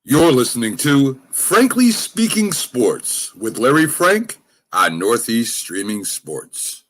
You're listening to Frankly Speaking Sports with Larry Frank on Northeast Streaming Sports.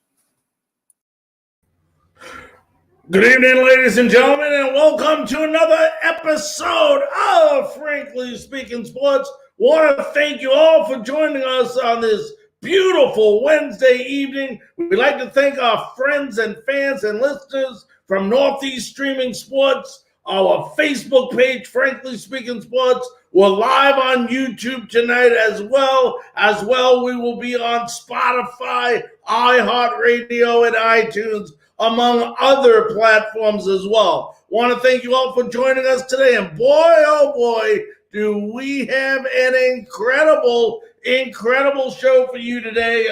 Good evening, ladies and gentlemen, and welcome to another episode of Frankly Speaking Sports. Want to thank you all for joining us on this beautiful Wednesday evening. We'd like to thank our friends and fans and listeners from Northeast Streaming Sports, our Facebook page, Frankly Speaking Sports. We're live on YouTube tonight as well. We will be on Spotify, iHeartRadio, and iTunes, among other platforms as well. Want to thank you all for joining us today. And boy, oh boy, do we have an incredible show for you today.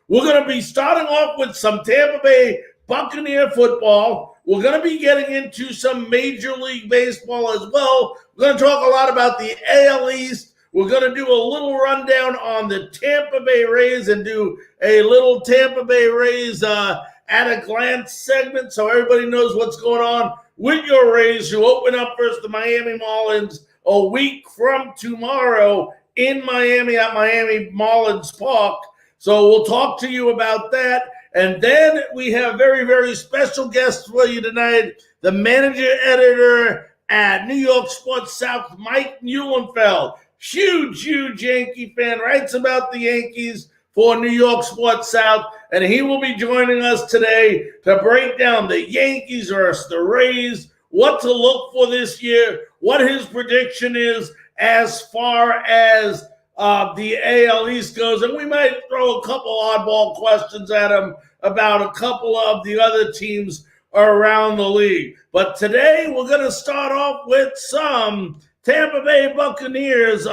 We're going to be starting off with some Tampa Bay Buccaneer football. We're going to be getting into some Major League Baseball as well. We're going to talk a lot about the AL East. We're going to do a little rundown on the Tampa Bay Rays and do a little Tampa Bay Rays at a glance segment so everybody knows what's going on with your Rays, who open up versus the Miami Marlins a week from tomorrow in Miami at Miami Marlins Park. So we'll talk to you about that. And then we have very, very special guests for you tonight. The manager editor at New York Sports South, Mike Muehlenfeld, huge Yankee fan, writes about the Yankees for New York Sports South, and he will be joining us today to break down the Yankees versus the Rays, what to look for this year, what his prediction is as far as the AL East goes, and we might throw a couple oddball questions at him about a couple of the other teams around the league. But today we're going to start off with some Tampa Bay Buccaneers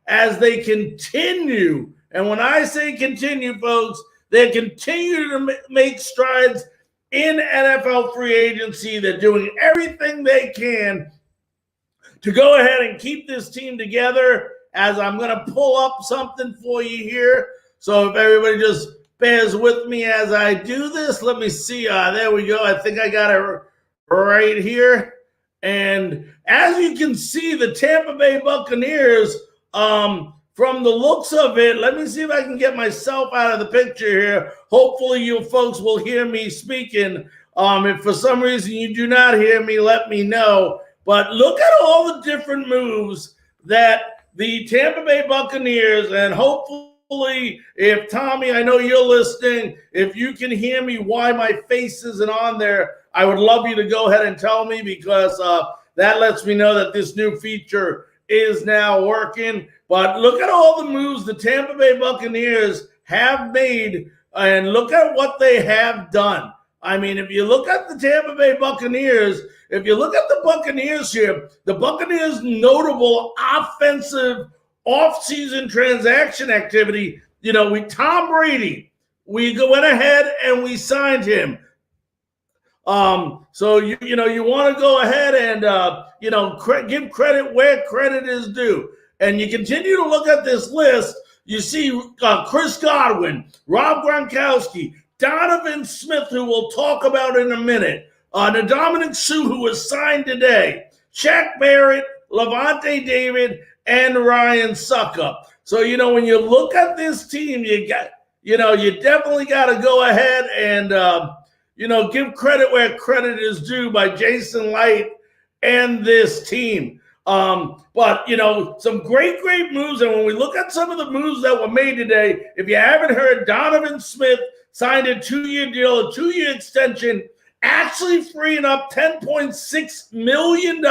as they continue. And when I say continue, folks, they continue to make strides in NFL free agency. They're doing everything they can to go ahead and keep this team together, as I'm going to pull up something for you here. So if everybody just bears with me as I do this, let me see. There we go. I think I got it right here. And as you can see, the Tampa Bay Buccaneers, from the looks of it, let me see if I can get myself out of the picture here. Hopefully you folks will hear me speaking. If for some reason you do not hear me, let me know. But look at all the different moves that the Tampa Bay Buccaneers, and hopefully, if Tommy, I know you're listening, if you can hear me why my face isn't on there, I would love you to go ahead and tell me, because that lets me know that this new feature is now working. But look at all the moves the Tampa Bay Buccaneers have made, and look at what they have done. I mean, if you look at the Tampa Bay Buccaneers, if you look at the Buccaneers here, the Buccaneers' notable offensive offseason transaction activity, with Tom Brady, we went ahead and we signed him. So you want to go ahead and give credit where credit is due. And you continue to look at this list, you see Chris Godwin, Rob Gronkowski, Donovan Smith, who we'll talk about in a minute, Dominic Sue, who was signed today, Shaq Barrett, Levante David, and Ryan Suckup. So, when you look at this team, you definitely got to go ahead and, give credit where credit is due by Jason Light and this team. But some great moves. And when we look at some of the moves that were made today, if you haven't heard, Donovan Smith signed a 2-year deal, a 2-year extension, actually freeing up $10.6 million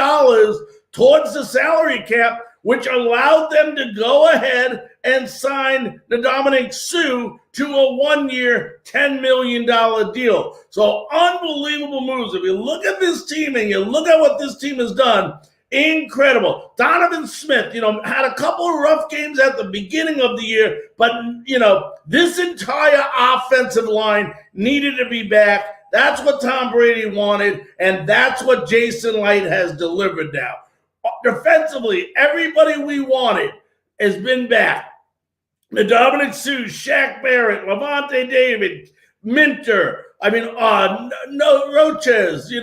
towards the salary cap, which allowed them to go ahead and sign the Dominic Sue to a 1-year, $10 million deal. So unbelievable moves. If you look at this team and you look at what this team has done, incredible. Donovan Smith, had a couple of rough games at the beginning of the year, but, this entire offensive line needed to be back. That's what Tom Brady wanted, and that's what Jason Light has delivered now. Defensively, everybody we wanted has been back. The Dominic Sue, Shaq Barrett, Levante David, Minter, Roches,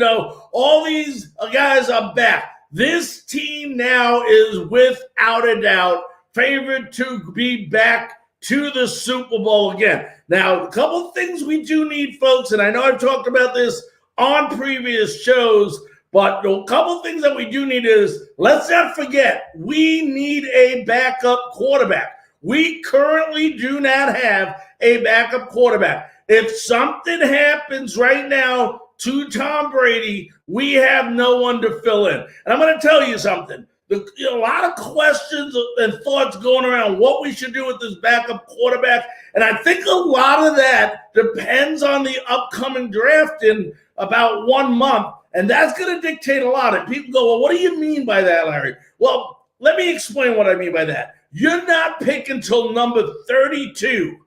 all these guys are back. This team now is without a doubt favored to be back to the Super Bowl again. Now, a couple of things we do need, folks, and I know I've talked about this on previous shows, but a couple of things that we do need is, let's not forget, we need a backup quarterback. We currently do not have a backup quarterback. If something happens right now to Tom Brady, we have no one to fill in. And I'm going to tell you something. A lot of questions and thoughts going around what we should do with this backup quarterback. And I think a lot of that depends on the upcoming draft in about 1 month. And that's going to dictate a lot. And people go, well, what do you mean by that, Larry? Well, let me explain what I mean by that. You're not picking till number 32.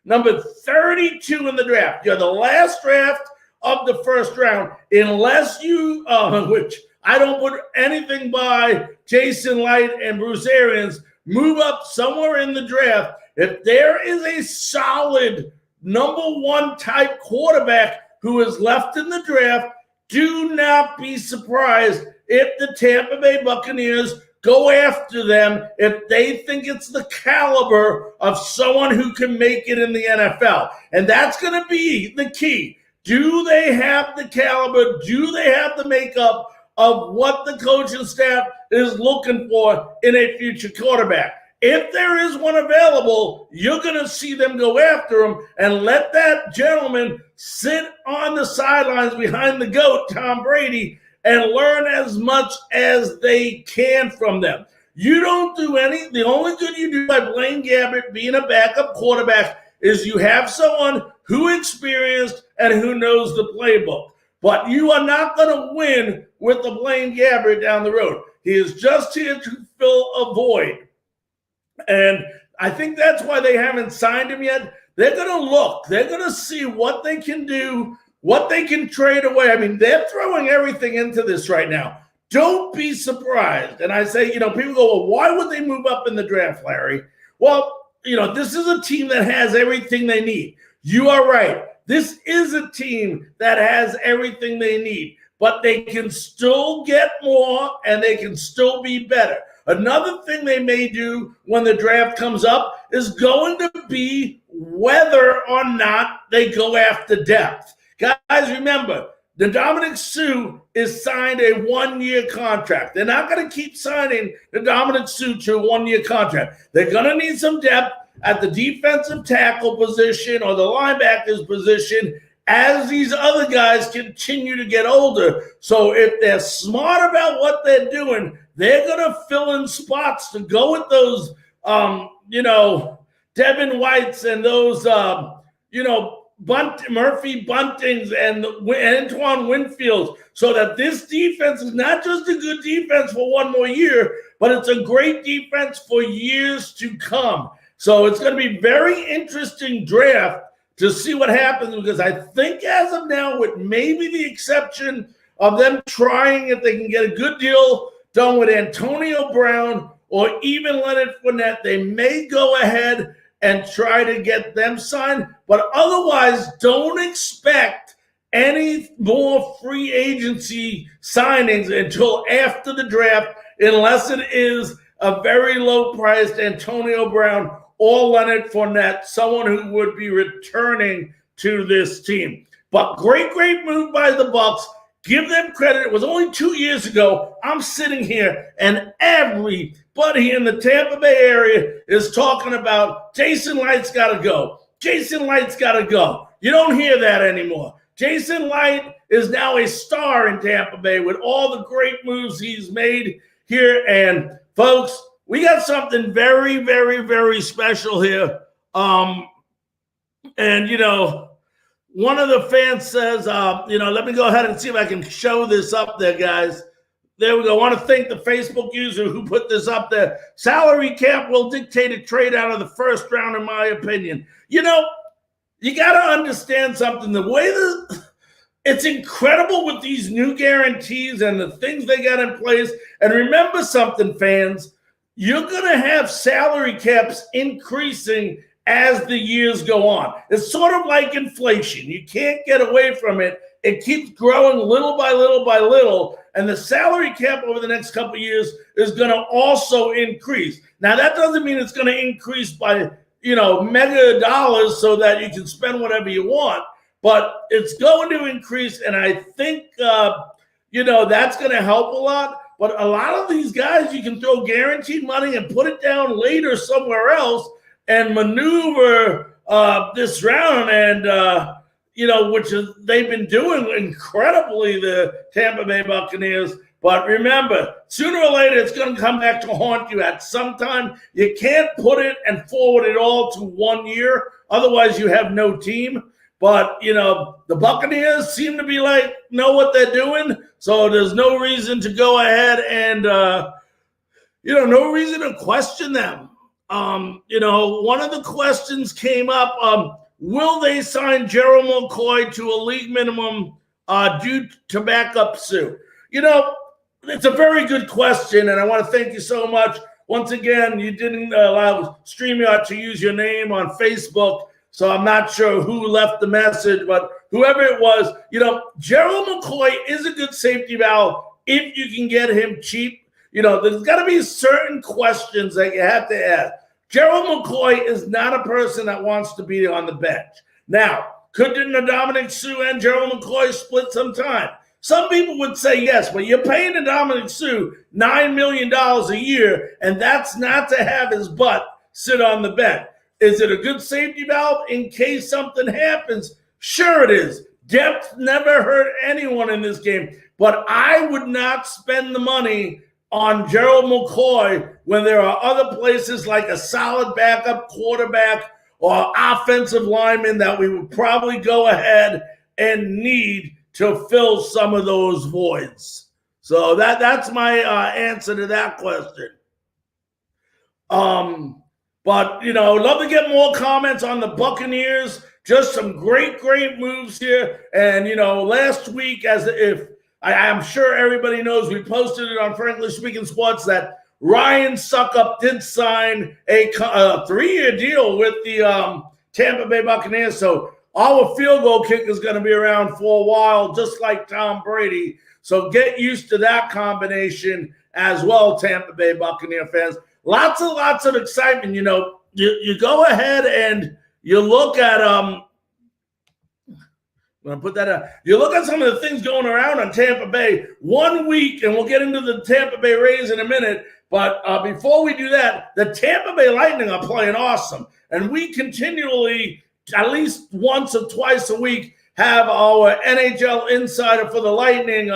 Number 32 in the draft. You're the last draft of the first round, unless you, which I don't put anything by Jason Light and Bruce Arians, move up somewhere in the draft. If there is a solid number one type quarterback who is left in the draft, do not be surprised if the Tampa Bay Buccaneers go after them if they think it's the caliber of someone who can make it in the NFL. And that's going to be the key. Do they have the caliber? Do they have the makeup of what the coaching staff is looking for in a future quarterback? If there is one available, you're going to see them go after him and let that gentleman sit on the sidelines behind the GOAT, Tom Brady, and learn as much as they can from them. You don't do the only good you do by Blaine Gabbert being a backup quarterback is you have someone who experienced and who knows the playbook. But you are not going to win with the Blaine Gabbert down the road. He is just here to fill a void. And I think that's why they haven't signed him yet. They're going to look. They're going to see what they can do, what they can trade away. I mean, they're throwing everything into this right now. Don't be surprised. And I say, people go, well, why would they move up in the draft, Larry? Well, this is a team that has everything they need. You are right. This is a team that has everything they need, but they can still get more and they can still be better. Another thing they may do when the draft comes up is going to be whether or not they go after depth. Guys, remember, the Dominic Sue is signed a 1-year contract. They're not going to keep signing the Dominic Sue to a 1-year contract. They're going to need some depth at the defensive tackle position or the linebackers position as these other guys continue to get older. So if they're smart about what they're doing, they're going to fill in spots to go with those, Devin Whites and those, Murphy Buntings and Antoine Winfields, so that this defense is not just a good defense for 1 more year, but it's a great defense for years to come. So it's going to be very interesting draft to see what happens, because I think as of now, with maybe the exception of them trying if they can get a good deal done with Antonio Brown or even Leonard Fournette, they may go ahead and try to get them signed. But otherwise, don't expect any more free agency signings until after the draft, unless it is a very low-priced Antonio Brown or Leonard Fournette, someone who would be returning to this team. But great move by the Bucs. Give them credit. It was only 2 years ago. I'm sitting here, and everybody in the Tampa Bay area is talking about Jason Light's got to go. Jason Light's got to go. You don't hear that anymore. Jason Light is now a star in Tampa Bay with all the great moves he's made here. And, folks, we got something very, very, very special here. One of the fans says, let me go ahead and see if I can show this up there, guys. There we go. I want to thank the Facebook user who put this up there. Salary cap will dictate a trade out of the first round, in my opinion. You got to understand something. The way it's incredible with these new guarantees and the things they got in place. And remember something, fans. You're going to have salary caps increasing as the years go on. It's sort of like inflation. You can't get away from it. It keeps growing little by little by little. and the salary cap over the next couple of years is going to also increase. Now, that doesn't mean it's going to increase by, mega dollars so that you can spend whatever you want, but it's going to increase, and I think, that's going to help a lot. But a lot of these guys, you can throw guaranteed money and put it down later somewhere else and maneuver this round, and which they've been doing incredibly, the Tampa Bay Buccaneers. But remember, sooner or later, it's going to come back to haunt you at some time. You can't put it and forward it all to 1 year. Otherwise, you have no team. But, the Buccaneers seem to be know what they're doing. So there's no reason to go ahead and, no reason to question them. One of the questions came up, will they sign Gerald McCoy to a league minimum due to backup Sue? It's a very good question, and I want to thank you so much. Once again, you didn't allow StreamYard to use your name on Facebook, so I'm not sure who left the message, but whoever it was, Gerald McCoy is a good safety valve if you can get him cheap. There's got to be certain questions that you have to ask. Gerald McCoy is not a person that wants to be on the bench. Now, couldn't Dominic Sue and Gerald McCoy split some time? Some people would say yes, but you're paying Dominic Sue $9 million a year, and that's not to have his butt sit on the bench. Is it a good safety valve in case something happens? Sure it is. Depth never hurt anyone in this game, but I would not spend the money on Gerald McCoy when there are other places like a solid backup quarterback or offensive lineman that we would probably go ahead and need to fill some of those voids. So that's my answer to that question. But, love to get more comments on the Buccaneers. Just some great moves here. And, last week, I'm sure everybody knows, we posted it on Frankly Speaking Sports that Ryan Suckup did sign a 3-year deal with the Tampa Bay Buccaneers. So our field goal kick is going to be around for a while, just like Tom Brady. So get used to that combination as well, Tampa Bay Buccaneer fans. Lots of excitement. You go ahead and you look at I'm going to put that out. You look at some of the things going around on Tampa Bay 1 week, and we'll get into the Tampa Bay Rays in a minute. But before we do that, the Tampa Bay Lightning are playing awesome. And we continually, at least once or twice a week, have our NHL insider for the Lightning,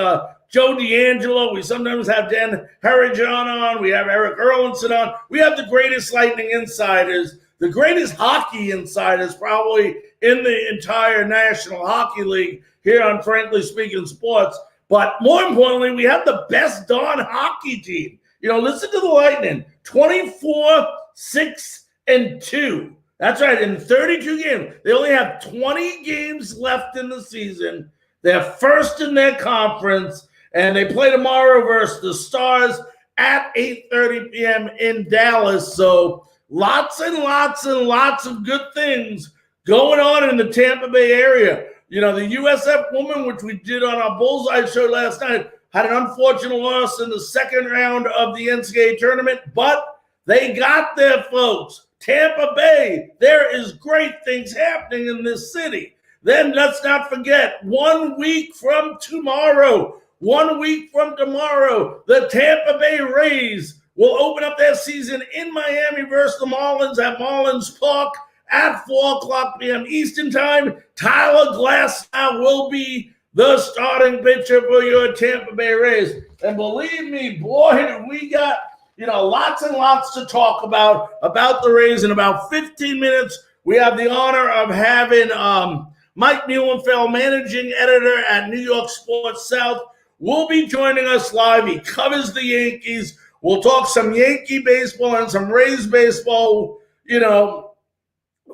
Joe D'Angelo. We sometimes have Dan Herrigan on. We have Eric Erlinson on. We have the greatest Lightning insiders, the greatest hockey insiders probably in the entire National Hockey League here on Frankly Speaking Sports. But more importantly, we have the best darn hockey team. Listen to the Lightning, 24-6-2. That's right, in 32 games. They only have 20 games left in the season. They're first in their conference, and they play tomorrow versus the Stars at 8:30 p.m. in Dallas. So lots and lots and lots of good things going on in the Tampa Bay area. The USF woman, which we did on our Bullseye show last night, had an unfortunate loss in the second round of the NCAA tournament, but they got there, folks. Tampa Bay, there is great things happening in this city. Then let's not forget, 1 week from tomorrow, the Tampa Bay Rays will open up their season in Miami versus the Marlins at Marlins Park at 4:00 p.m. Eastern Time. Tyler Glasnow will be the starting pitcher for your Tampa Bay Rays. And believe me, boy, do we got lots and lots to talk about the Rays. In about 15 minutes, we have the honor of having Mike Muehlenfeld, managing editor at New York Sports South, will be joining us live. He covers the Yankees. We'll talk some Yankee baseball and some Rays baseball,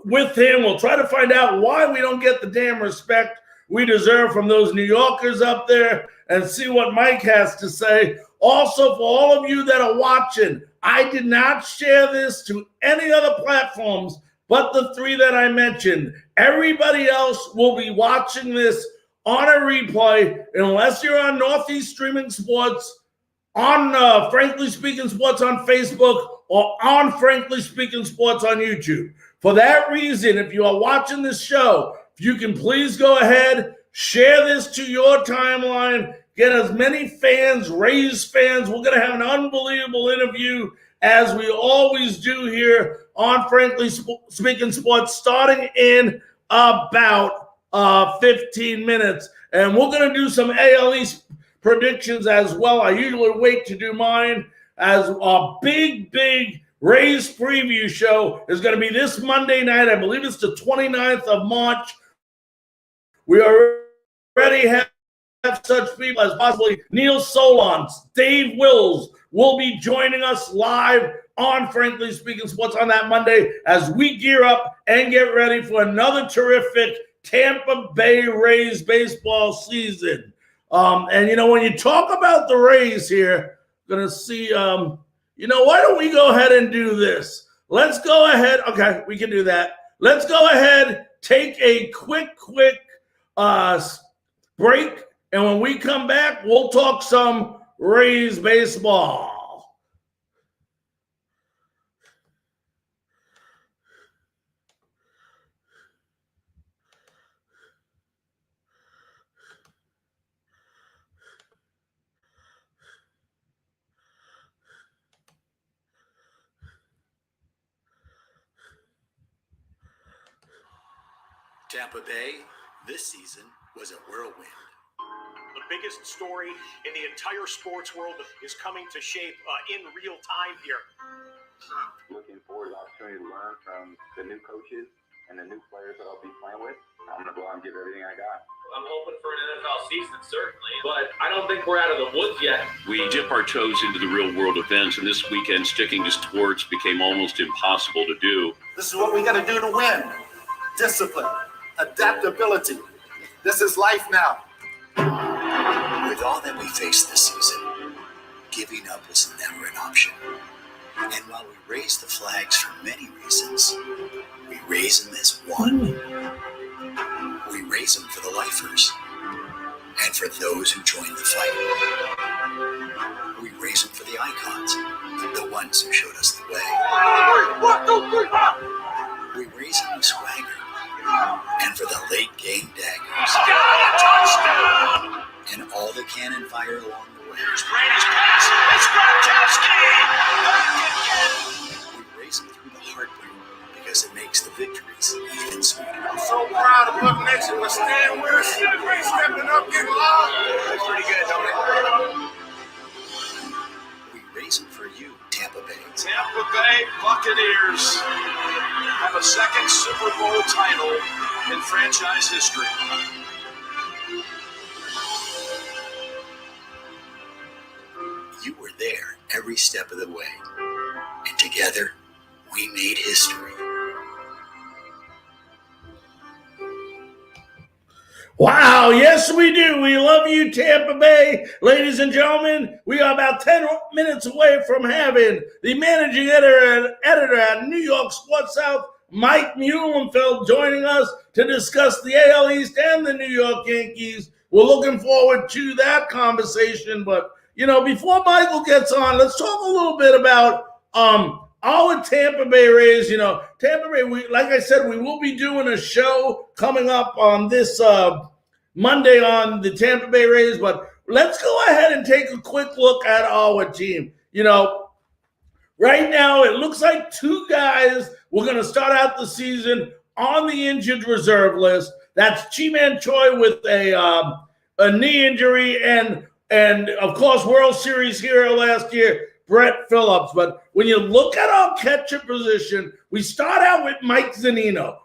with him. We'll try to find out why we don't get the damn respect we deserve from those New Yorkers up there and see what Mike has to say. Also, for all of you that are watching, I did not share this to any other platforms but the 3 that I mentioned. Everybody else will be watching this on a replay unless you're on Northeast Streaming Sports, on Frankly Speaking Sports on Facebook, or on Frankly Speaking Sports on YouTube. For that reason, if you are watching this show, if you can please go ahead, share this to your timeline, get as many fans, Rays fans. We're going to have an unbelievable interview as we always do here on Frankly Speaking Sports, starting in about 15 minutes. And we're going to do some AL East predictions as well. I usually wait to do mine, as a big Rays preview show is going to be this Monday night. I believe it's the 29th of March. We already have such people as possibly Neil Solondz, Dave Wills will be joining us live on Frankly Speaking Sports on that Monday as we gear up and get ready for another terrific Tampa Bay Rays baseball season. And, when you talk about the Rays here, going to see, why don't we go ahead and do this? Let's go ahead. Okay, we can do that. Let's go ahead, take a quick break. And when we come back, we'll talk some Rays baseball. Tampa Bay, this season, was a whirlwind. The biggest story in the entire sports world is coming to shape in real time here. Looking forward to the opportunity to learn from the new coaches and the new players that I'll be playing with. I'm going to go out and give everything I got. I'm hoping for an NFL season, certainly, but I don't think we're out of the woods yet. We dip our toes into the real world events, and this weekend sticking to sports became almost impossible to do. This is what we got to do to win. Discipline, adaptability. This is life now. With all that we faced this season, giving up was never an option. And while we raise the flags for many reasons, we raise them as one. We raise them for the lifers and for those who join the fight. We raise them for the icons, the ones who showed us the way. 1, 2, 3, 4. We raise them with swagger and for the late game daggers. Touchdown! And all the cannon fire along the way. Here's Brady's pass. It's Gronkowski! Back again! We raise them through the heartbreak because it makes the victories even sweeter. I'm so proud of Buck Nation. We're staying with us. We're stepping up, getting loud. That's pretty good, don't it? We raise them for you, Tampa Bay. Tampa Bay Buccaneers have a second Super Bowl title in franchise history. You were there every step of the way. And together, we made history. Wow, yes we do. We love you, Tampa Bay. Ladies and gentlemen, we are about 10 minutes away from having the managing editor at New York Sports South, Mike Muehlenfeld, joining us to discuss the AL East and the New York Yankees. We're looking forward to that conversation. But, before Michael gets on, let's talk a little bit about our Tampa Bay Rays. Tampa Bay, like I said, we will be doing a show coming up on this Monday on the Tampa Bay Rays, but let's go ahead and take a quick look at our team. Right now it looks like two guys we're going to start out the season on the injured reserve list. That's Chi-Man Choi with a knee injury and of course World Series hero last year, Brett Phillips. But when you look at our catcher position, we start out with Mike Zunino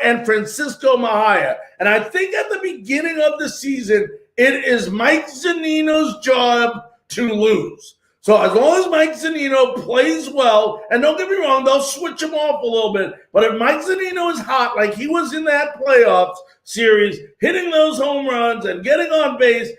and Francisco Mejia. And I think at the beginning of the season, it is Mike Zunino's job to lose. So as long as Mike Zunino plays well, and don't get me wrong, they'll switch him off a little bit. But if Mike Zunino is hot, like he was in that playoffs series, hitting those home runs and getting on base,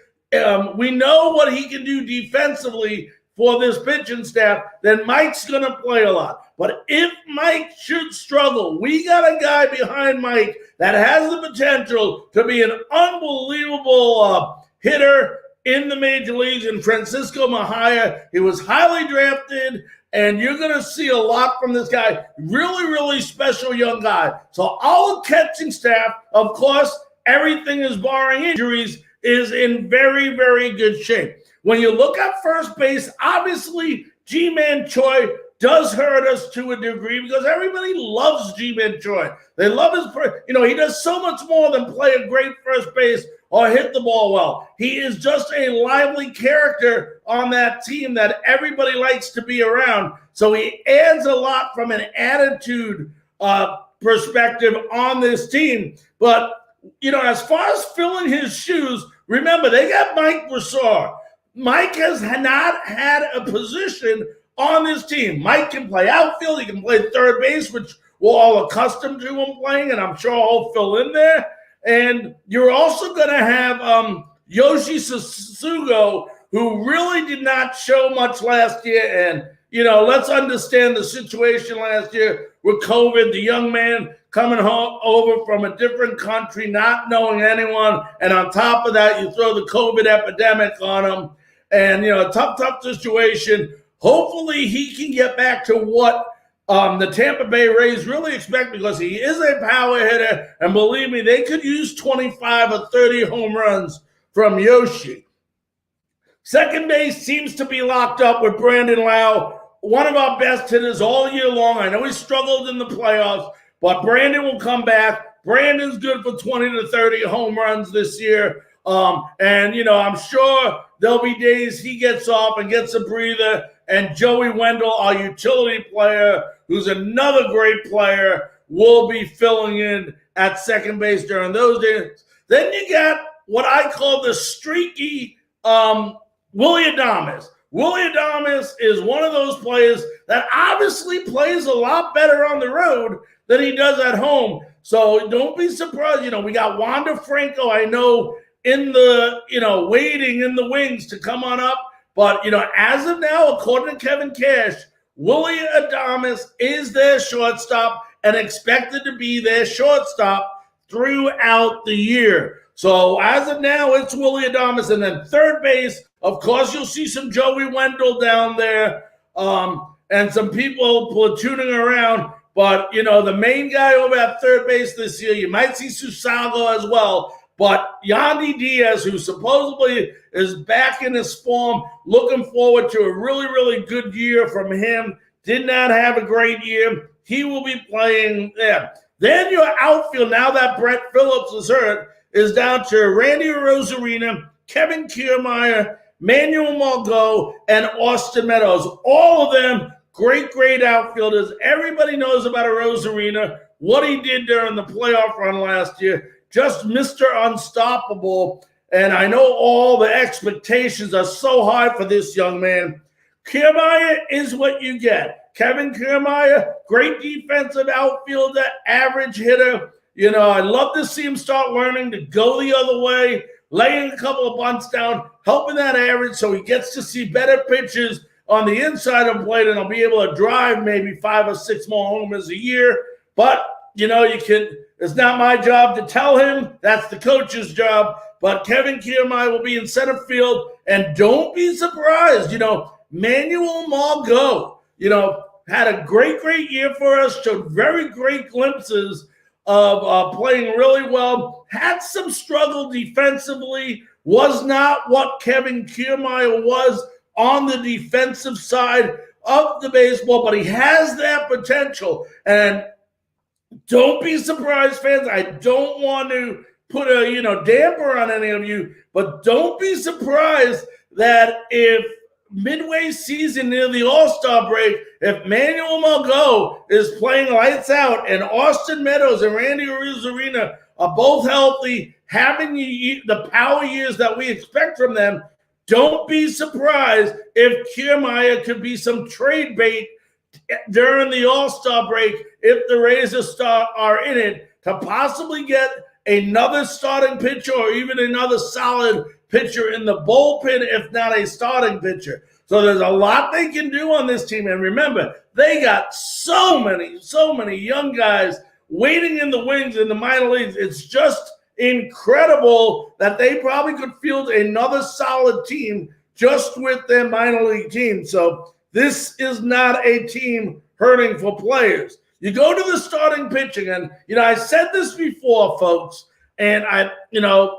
we know what he can do defensively for this pitching staff, then Mike's going to play a lot. But if Mike should struggle, we got a guy behind Mike that has the potential to be an unbelievable hitter in the major leagues. In Francisco Mejia, he was highly drafted, and you're going to see a lot from this guy. Really, really special young guy. So our catching staff, of course, everything is barring injuries, is in very, very good shape. When you look at first base, obviously G-Man Choi does hurt us to a degree because everybody loves G-Man Choi. They love his, he does so much more than play a great first base or hit the ball well. He is just a lively character on that team that everybody likes to be around. So he adds a lot from an attitude perspective on this team. But, as far as filling his shoes, remember, they got Mike Brassard. Mike has not had a position on this team. Mike can play outfield. He can play third base, which we're all accustomed to him playing, and I'm sure he'll fill in there. And you're also going to have Yoshi Susugo, who really did not show much last year. And, let's understand the situation last year with COVID, the young man coming home over from a different country, not knowing anyone. And on top of that, you throw the COVID epidemic on him. And, a tough situation. Hopefully he can get back to what the Tampa Bay Rays really expect, because he is a power hitter. And believe me, they could use 25 or 30 home runs from Yoshi. Second base seems to be locked up with Brandon Lau, one of our best hitters all year long. I know he struggled in the playoffs, but Brandon will come back. Brandon's good for 20 to 30 home runs this year. I'm sure there'll be days he gets off and gets a breather. And Joey Wendell, our utility player, who's another great player, will be filling in at second base during those days. Then you got what I call the streaky Willy Adames. Willy Adames is one of those players that obviously plays a lot better on the road than he does at home. So don't be surprised. We got Wander Franco, I know, in the, waiting in the wings to come on up. But, as of now, according to Kevin Cash, Willy Adames is their shortstop and expected to be their shortstop throughout the year. So as of now, it's Willy Adames. And then third base, of course, you'll see some Joey Wendell down there and some people platooning around. But, the main guy over at third base this year, you might see Susago as well. But Yandy Diaz, who supposedly is back in his form, looking forward to a really, really good year from him. Did not have a great year. He will be playing there. Then your outfield, now that Brett Phillips is hurt, is down to Randy Rosarina, Kevin Kiermaier, Manuel Margot, and Austin Meadows. All of them great outfielders. Everybody knows about Rosarina, what he did during the playoff run last year. Just Mr. Unstoppable. And I know all the expectations are so high for this young man. Kiermaier is what you get. Kevin Kiermaier, great defensive outfielder, average hitter. I'd love to see him start learning to go the other way, laying a couple of bunts down, helping that average so he gets to see better pitches on the inside of the plate, and he'll be able to drive maybe 5 or 6 more homers a year. But, it's not my job to tell him. That's the coach's job. But Kevin Kiermaier will be in center field. And don't be surprised, Manuel Margot, had a great year for us, showed very great glimpses of playing really well, had some struggle defensively, was not what Kevin Kiermaier was on the defensive side of the baseball, but he has that potential. And don't be surprised, fans. I don't want to put a damper on any of you, but don't be surprised that if midway season near the All-Star break, if Manuel Margot is playing lights out and Austin Meadows and Randy Rosarina are both healthy, having the power years that we expect from them, don't be surprised if Kiermaier could be some trade bait during the All-Star break if the Rays are in it to possibly get another starting pitcher or even another solid pitcher in the bullpen, if not a starting pitcher. So there's a lot they can do on this team. And remember, they got so many young guys waiting in the wings in the minor leagues. It's just incredible that they probably could field another solid team just with their minor league team. So this is not a team hurting for players. You go to the starting pitching, and, I said this before, folks, and the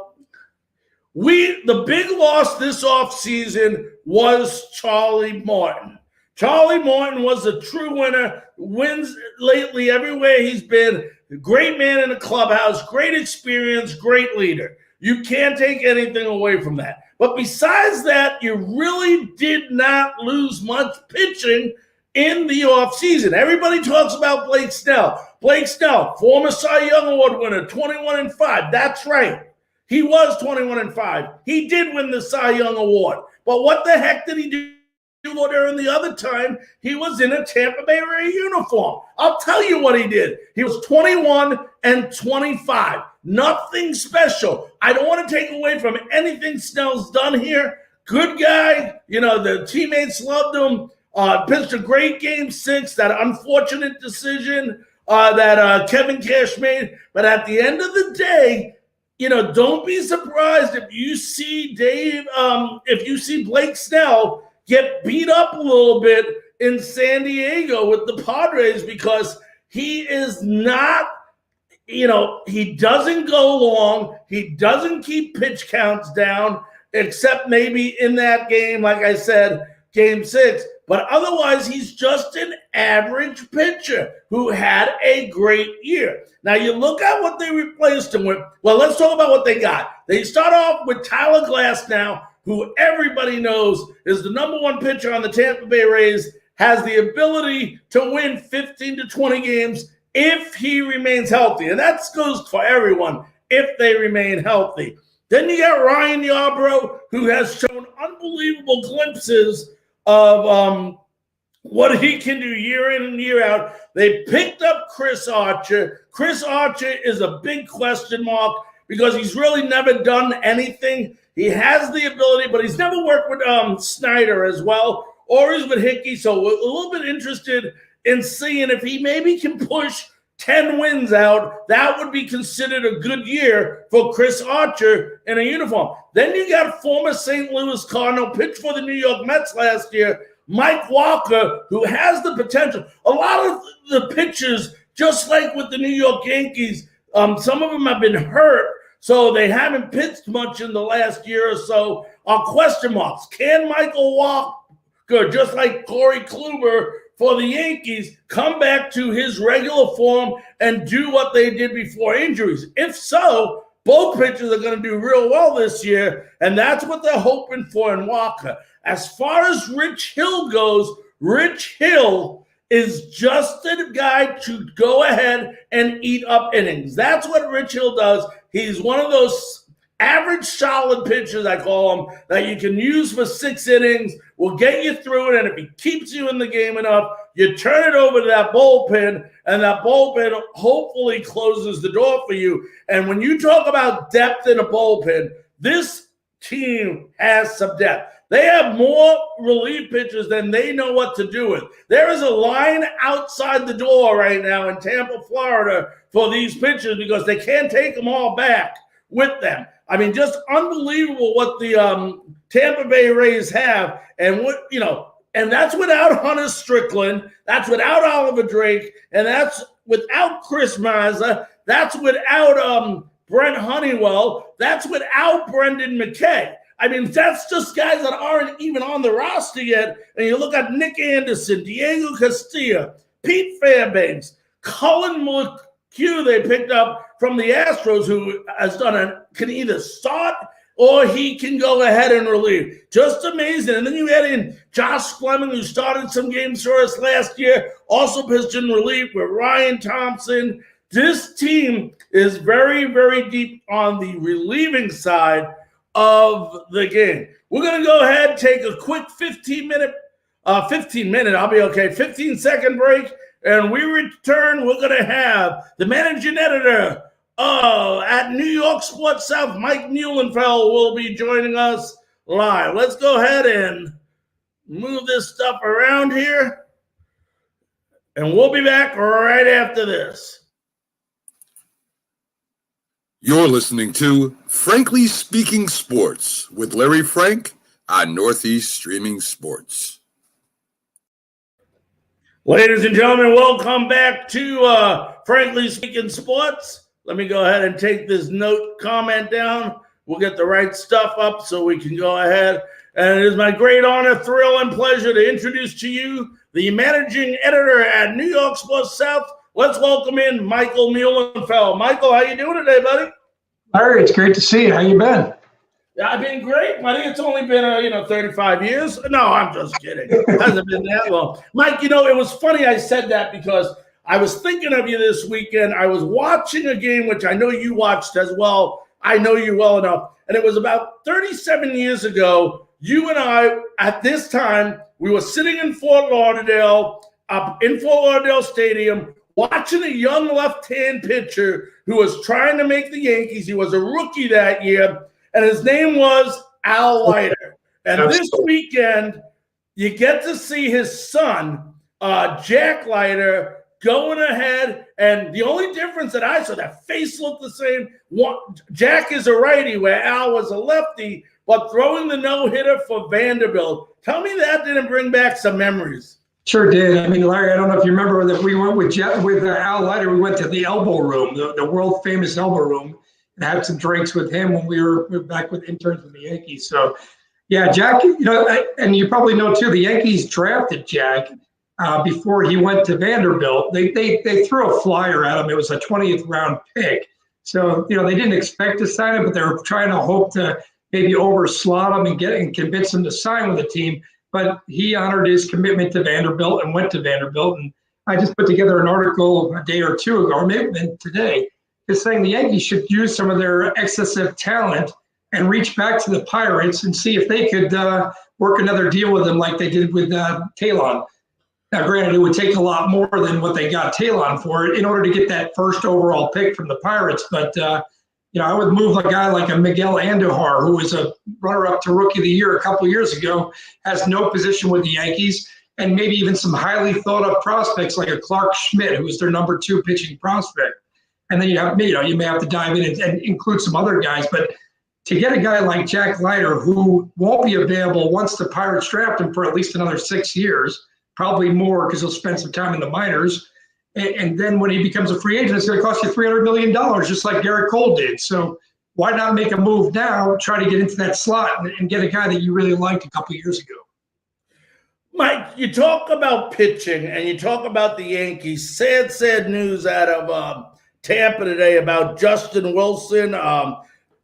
big loss this offseason was Charlie Morton. Charlie Morton was a true winner, wins lately everywhere he's been. Great man in the clubhouse, great experience, great leader. You can't take anything away from that. But besides that, you really did not lose much pitching in the offseason. Everybody talks about Blake Snell. Blake Snell, former Cy Young Award winner, 21-5. That's right. He was 21-5. He did win the Cy Young Award. But what the heck did he do during the other time he was in a Tampa Bay Rays uniform? I'll tell you what he did. He was 21-25. Nothing special. I don't want to take away from anything Snell's done here. Good guy. The teammates loved him. Pitched a great Game 6, that unfortunate decision that Kevin Cash made. But at the end of the day, don't be surprised if you see Blake Snell get beat up a little bit in San Diego with the Padres, because he is not, he doesn't go long. He doesn't keep pitch counts down, except maybe in that game, like I said, Game 6. But otherwise, he's just an average pitcher who had a great year. Now, you look at what they replaced him with. Well, let's talk about what they got. They start off with Tyler Glasnow, who everybody knows is the number one pitcher on the Tampa Bay Rays, has the ability to win 15 to 20 games if he remains healthy. And that goes for everyone, if they remain healthy. Then you got Ryan Yarbrough, who has shown unbelievable glimpses of what he can do year in and year out. They picked up Chris Archer. Chris Archer is a big question mark because he's really never done anything. He has the ability, but he's never worked with Snyder as well, or he's with Hickey. So we're a little bit interested in seeing if he maybe can push 10 wins out. That would be considered a good year for Chris Archer in a uniform. Then you got former St. Louis Cardinal, pitched for the New York Mets last year, Mike Walker, who has the potential. A lot of the pitchers, just like with the New York Yankees, some of them have been hurt, so they haven't pitched much in the last year or so, are question marks. Can Michael Walker, just like Corey Kluber for the Yankees, come back to his regular form and do what they did before injuries? If so, both pitchers are going to do real well this year, and that's what they're hoping for in Walker. As far as Rich Hill goes, Rich Hill is just a guy to go ahead and eat up innings. That's what Rich Hill does. He's one of those average solid pitchers, I call him, that you can use for 6 innings, will get you through it, and if he keeps you in the game enough, you turn it over to that bullpen, and that bullpen hopefully closes the door for you. And when you talk about depth in a bullpen, this team has some depth. They have more relief pitchers than they know what to do with. There is a line outside the door right now in Tampa, Florida, for these pitchers because they can't take them all back with them. I mean, just unbelievable what the Tampa Bay Rays have, and and that's without Hunter Strickland, that's without Oliver Drake, and that's without Chris Mazza, that's without Brent Honeywell, that's without Brendan McKay. I mean, that's just guys that aren't even on the roster yet. And you look at Nick Anderson, Diego Castillo, Pete Fairbanks, Cullen McHugh they picked up from the Astros, who has can either start or he can go ahead and relieve. Just amazing. And then you add in Josh Fleming, who started some games for us last year, also pitched in relief with Ryan Thompson. This team is very, very deep on the relieving side of the game. We're going to go ahead and take a quick 15-second break, and we return. We're going to have the managing editor at New York Sports South, Mike Muehlenfeld, will be joining us live. Let's go ahead and move this stuff around here. And we'll be back right after this. You're listening to Frankly Speaking Sports with Larry Frank on Northeast Streaming Sports. Ladies and gentlemen, welcome back to Frankly Speaking Sports. Let me go ahead and take this note comment down. We'll get the right stuff up so we can go ahead. And it is my great honor, thrill, and pleasure to introduce to you the managing editor at New York Sports South. Let's welcome in Michael Muehlenfeld. Michael, how you doing today, buddy? Larry, it's great to see you. How you been? Yeah, I've been great, buddy. It's only been, 35 years. No, I'm just kidding. It hasn't been that long. Mike, it was funny I said that because I was thinking of you this weekend. I was watching a game, which I know you watched as well. I know you well enough. And it was about 37 years ago. You and I, at this time, we were sitting in Fort Lauderdale, up in Fort Lauderdale Stadium, watching a young left-hand pitcher who was trying to make the Yankees. He was a rookie that year, and his name was Al Leiter. And this weekend, you get to see his son, Jack Leiter, going ahead. And the only difference that I saw, that face looked the same. Jack is a righty where Al was a lefty, but throwing the no-hitter for Vanderbilt. Tell me that didn't bring back some memories. Sure did. I mean, Larry, I don't know if you remember that we went with Al Leiter. We went to the Elbow Room, the world-famous Elbow Room, and had some drinks with him when we were back with interns with the Yankees. So, yeah, Jack, and you probably know, too, the Yankees drafted Jack before he went to Vanderbilt. They threw a flyer at him. It was a 20th round pick. So, they didn't expect to sign him, but they were trying to hope to maybe overslot him and convince him to sign with the team. But he honored his commitment to Vanderbilt and went to Vanderbilt. And I just put together an article a day or two ago, or maybe today, just saying the Yankees should use some of their excessive talent and reach back to the Pirates and see if they could work another deal with them like they did with Talon. Now, granted, it would take a lot more than what they got Talon for in order to get that first overall pick from the Pirates. But I would move a guy like a Miguel Andujar, who was a runner-up to Rookie of the Year a couple of years ago, has no position with the Yankees, and maybe even some highly thought-of prospects like a Clark Schmidt, who was their number 2 pitching prospect. And then you may have to dive in and include some other guys. But to get a guy like Jack Leiter, who won't be available once the Pirates draft him for at least another 6 years, probably more because he'll spend some time in the minors. And then when he becomes a free agent, it's going to cost you $300 million, just like Garrett Cole did. So why not make a move now, try to get into that slot and get a guy that you really liked a couple of years ago? Mike, you talk about pitching and you talk about the Yankees. Sad news out of Tampa today about Justin Wilson.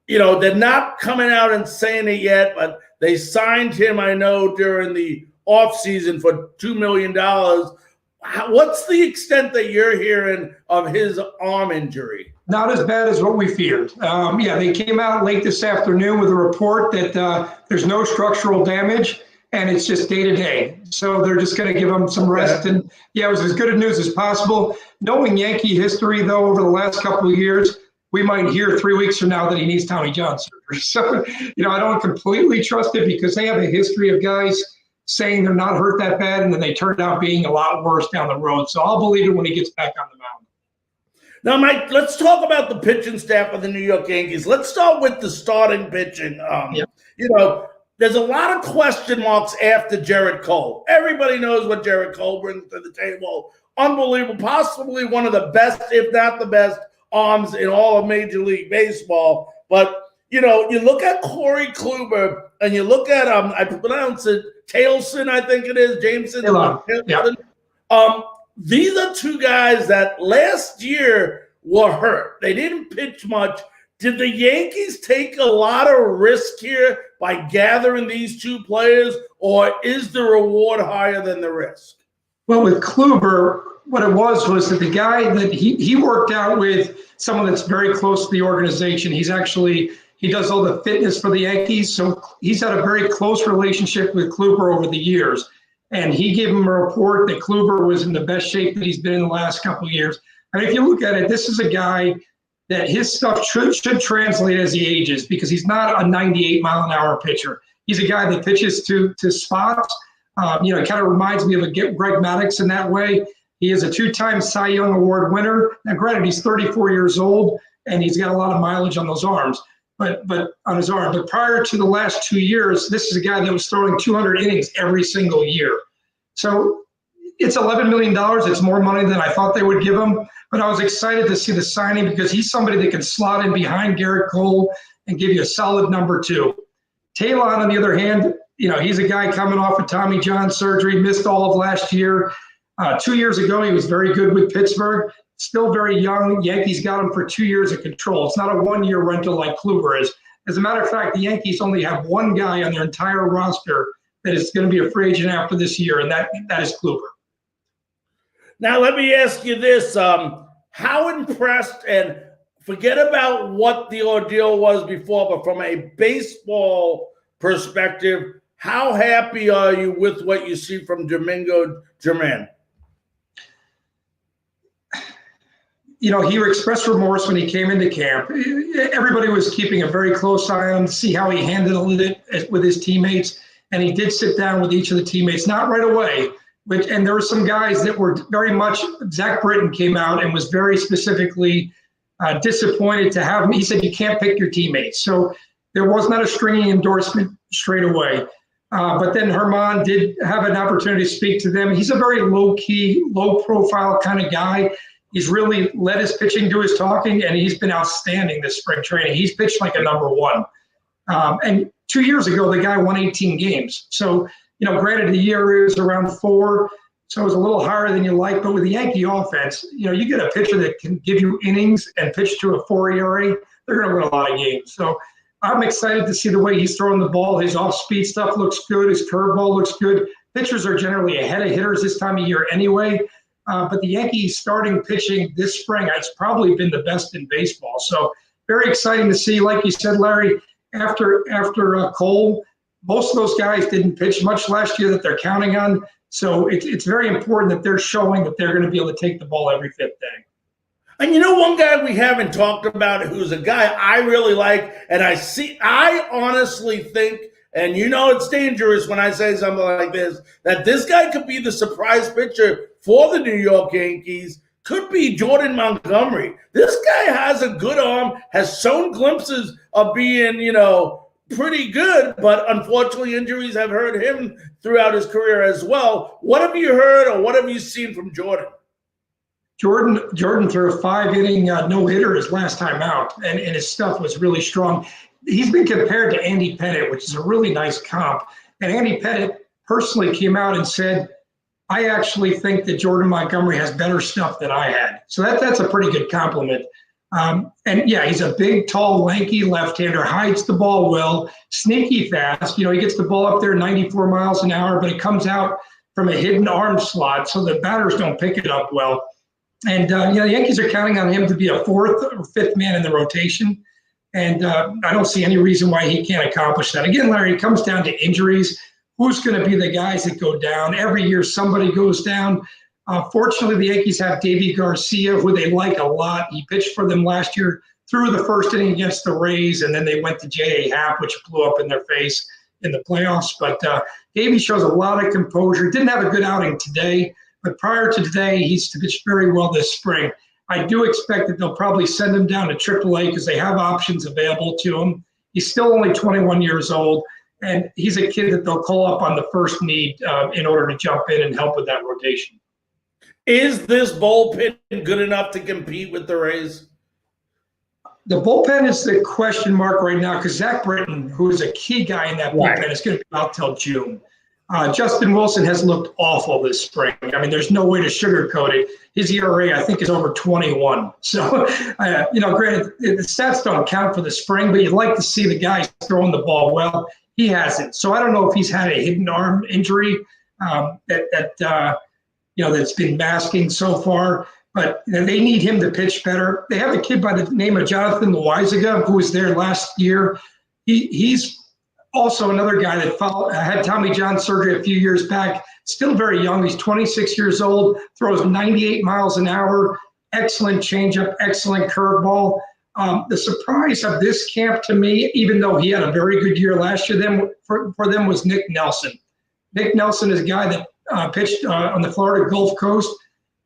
They're not coming out and saying it yet, but they signed him, I know, during the offseason for $2 million. What's the extent that you're hearing of his arm injury? Not as bad as what we feared. They came out late this afternoon with a report that there's no structural damage and it's just day-to-day. So they're just going to give him some rest. And, it was as good a news as possible. Knowing Yankee history, though, over the last couple of years, we might hear 3 weeks from now that he needs Tommy John surgery. So, I don't completely trust it because they have a history of guys saying they're not hurt that bad, and then they turned out being a lot worse down the road. So I'll believe it when he gets back on the mound. Now, Mike, let's talk about the pitching staff of the New York Yankees. Let's start with the starting pitching. There's a lot of question marks after Gerrit Cole. Everybody knows what Gerrit Cole brings to the table. Unbelievable, possibly one of the best, if not the best, arms in all of Major League Baseball. But, you look at Corey Kluber and you look at, I pronounce it, Tailson, I think it is, Jameson. These are two guys that last year were hurt. They didn't pitch much. Did the Yankees take a lot of risk here by gathering these two players, or is the reward higher than the risk? Well, with Kluber, what it was that the guy that he worked out with someone that's very close to the organization. He does all the fitness for the Yankees, so he's had a very close relationship with Kluber over the years. And he gave him a report that Kluber was in the best shape that he's been in the last couple of years. I mean, if you look at it, this is a guy that his stuff should translate as he ages because he's not a 98-mile-an-hour pitcher. He's a guy that pitches to spots. It kind of reminds me of a Greg Maddux in that way. He is a 2-time Cy Young Award winner. Now, granted, he's 34 years old, and he's got a lot of mileage on those arms, but on his arm. But prior to the last 2 years, this is a guy that was throwing 200 innings every single year. So it's $11 million. It's more money than I thought they would give him. But I was excited to see the signing because he's somebody that can slot in behind Garrett Cole and give you a solid number 2. Talon, on the other hand, he's a guy coming off of Tommy John surgery, missed all of last year. 2 years ago, he was very good with Pittsburgh. Still very young. Yankees got him for 2 years of control. It's not a 1-year rental like Kluber is. As a matter of fact, the Yankees only have one guy on their entire roster that is going to be a free agent after this year, and that is Kluber. Now, let me ask you this. How impressed, and forget about what the ordeal was before, but from a baseball perspective, how happy are you with what you see from Domingo Germán? He expressed remorse when he came into camp. Everybody was keeping a very close eye on him to see how he handled it with his teammates. And he did sit down with each of the teammates, not right away, and there were some guys that were very much, Zach Britton came out and was very specifically disappointed to have him. He said, you can't pick your teammates. So there was not a stringy endorsement straight away. But then Germán did have an opportunity to speak to them. He's a very low-key, low-profile kind of guy. He's really led his pitching to his talking, and he's been outstanding this spring training. He's pitched like a number 1. And 2 years ago, the guy won 18 games. So, granted, the year is around 4, so it was a little higher than you like. But with the Yankee offense, you get a pitcher that can give you innings and pitch to a 4 ERA, they're going to win a lot of games. So I'm excited to see the way he's throwing the ball. His off-speed stuff looks good. His curveball looks good. Pitchers are generally ahead of hitters this time of year anyway. But the Yankees starting pitching this spring, it's probably been the best in baseball. So very exciting to see. Like you said, Larry, after Cole, most of those guys didn't pitch much last year that they're counting on. So it's very important that they're showing that they're going to be able to take the ball every 5th day. And one guy we haven't talked about who's a guy I really like, and I honestly think, and it's dangerous when I say something like this, that this guy could be the surprise pitcher for the New York Yankees, could be Jordan Montgomery. This guy has a good arm, has shown glimpses of being, pretty good, but unfortunately injuries have hurt him throughout his career as well. What have you heard or what have you seen from Jordan? Jordan threw a 5-inning no-hitter his last time out, and his stuff was really strong. He's been compared to Andy Pettitte, which is a really nice comp. And Andy Pettitte personally came out and said, I actually think that Jordan Montgomery has better stuff than I had. So that's a pretty good compliment. And yeah, he's a big, tall, lanky left-hander, hides the ball well, sneaky fast. He gets the ball up there 94 miles an hour, but it comes out from a hidden arm slot, so the batters don't pick it up well. And, the Yankees are counting on him to be a 4th or 5th man in the rotation. And I don't see any reason why he can't accomplish that. Again, Larry, it comes down to injuries. Who's going to be the guys that go down? Every year somebody goes down. Fortunately, the Yankees have Davy Garcia, who they like a lot. He pitched for them last year through the 1st inning against the Rays, and then they went to J.A. Happ, which blew up in their face in the playoffs. But Davy shows a lot of composure. Didn't have a good outing today, but prior to today, he's pitched very well this spring. I do expect that they'll probably send him down to AAA because they have options available to him. He's still only 21 years old, and he's a kid that they'll call up on the first need in order to jump in and help with that rotation. Is this bullpen good enough to compete with the Rays? The bullpen is the question mark right now because Zach Britton, who is a key guy in that bullpen, is going to be out till June. Justin Wilson has looked awful this spring. I mean, there's no way to sugarcoat it. His ERA, I think, is over 21. So, granted, the stats don't count for the spring, but you'd like to see the guys throwing the ball well. He hasn't. So I don't know if he's had a hidden arm injury that's been masking so far. But they need him to pitch better. They have a kid by the name of Jonathan Loaizaga, who was there last year. He's also another guy that had Tommy John surgery a few years back. Still very young. He's 26 years old, throws 98 miles an hour, excellent changeup, excellent curveball. The surprise of this camp to me, even though he had a very good year last year, for them was Nick Nelson. Nick Nelson is a guy that pitched on the Florida Gulf Coast.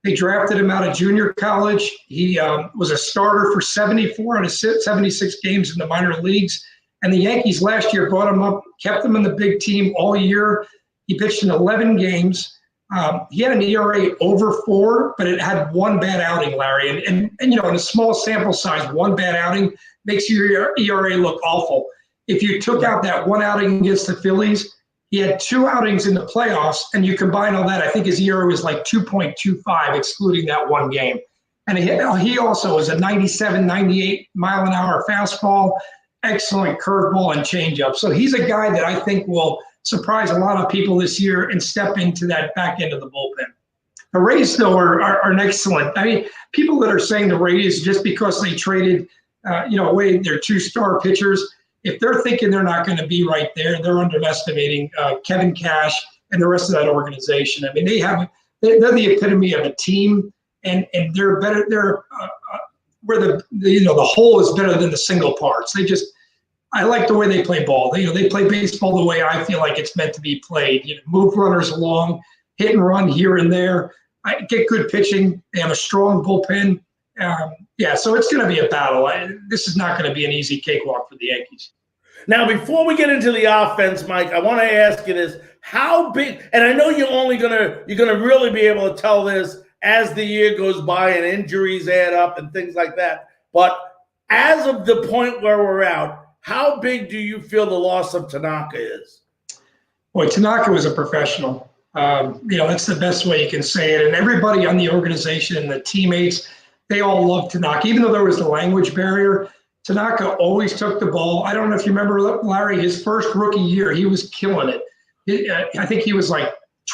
They drafted him out of junior college. He was a starter for 74 out of 76 games in the minor leagues. And the Yankees last year brought him up, kept him in the big team all year. He pitched in 11 games. He had an ERA over 4, but it had one bad outing, Larry. And you know, in a small sample size, one bad outing makes your ERA look awful. If you took out that one outing against the Phillies, he had 2 outings in the playoffs, and you combine all that, I think his ERA was like 2.25, excluding that one game. And he also is a 97, 98 mile-an-hour fastball, excellent curveball and changeup. So he's a guy that I think will surprise a lot of people this year and step into that back end of the bullpen. The Rays, though, are an excellent. I mean, people that are saying the Rays just because they traded, away their 2-star pitchers, if they're thinking they're not going to be right there, they're underestimating Kevin Cash and the rest of that organization. I mean, they're the epitome of a team, and they're better. They're where the whole is better than the single parts. I like the way they play ball. They play baseball the way I feel like it's meant to be played. Move runners along, hit and run here and there. Get good pitching. They have a strong bullpen. So it's going to be a battle. This is not going to be an easy cakewalk for the Yankees. Now, before we get into the offense, Mike, I want to ask you this: how big? And I know you're gonna really be able to tell this as the year goes by and injuries add up and things like that. But as of the point where we're out, how big do you feel the loss of Tanaka is? Boy, Tanaka was a professional. That's the best way you can say it. And everybody on the organization and the teammates, they all loved Tanaka. Even though there was the language barrier, Tanaka always took the ball. I don't know if you remember, Larry, his first rookie year, he was killing it. I think he was like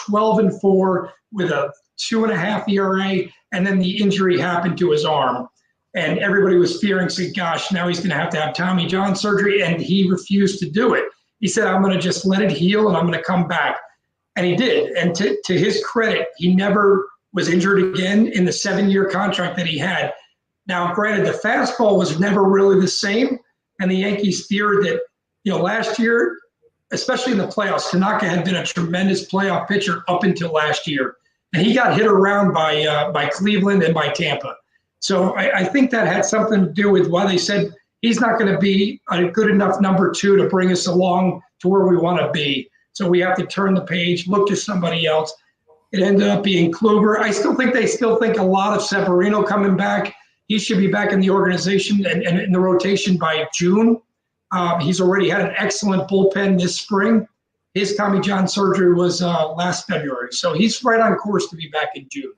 12-4 with a 2.5 ERA, and then the injury happened to his arm. And everybody was fearing, saying, gosh, now he's going to have Tommy John surgery, and he refused to do it. He said, I'm going to just let it heal, and I'm going to come back. And he did. And to his credit, he never was injured again in the 7-year contract that he had. Now, granted, the fastball was never really the same, and the Yankees feared that, last year, especially in the playoffs, Tanaka had been a tremendous playoff pitcher up until last year. And he got hit around by Cleveland and by Tampa. So I think that had something to do with why they said he's not going to be a good enough number 2 to bring us along to where we want to be. So we have to turn the page, look to somebody else. It ended up being Kluber. I still think they think a lot of Severino coming back. He should be back in the organization and in the rotation by June. He's already had an excellent bullpen this spring. His Tommy John surgery was last February. So he's right on course to be back in June.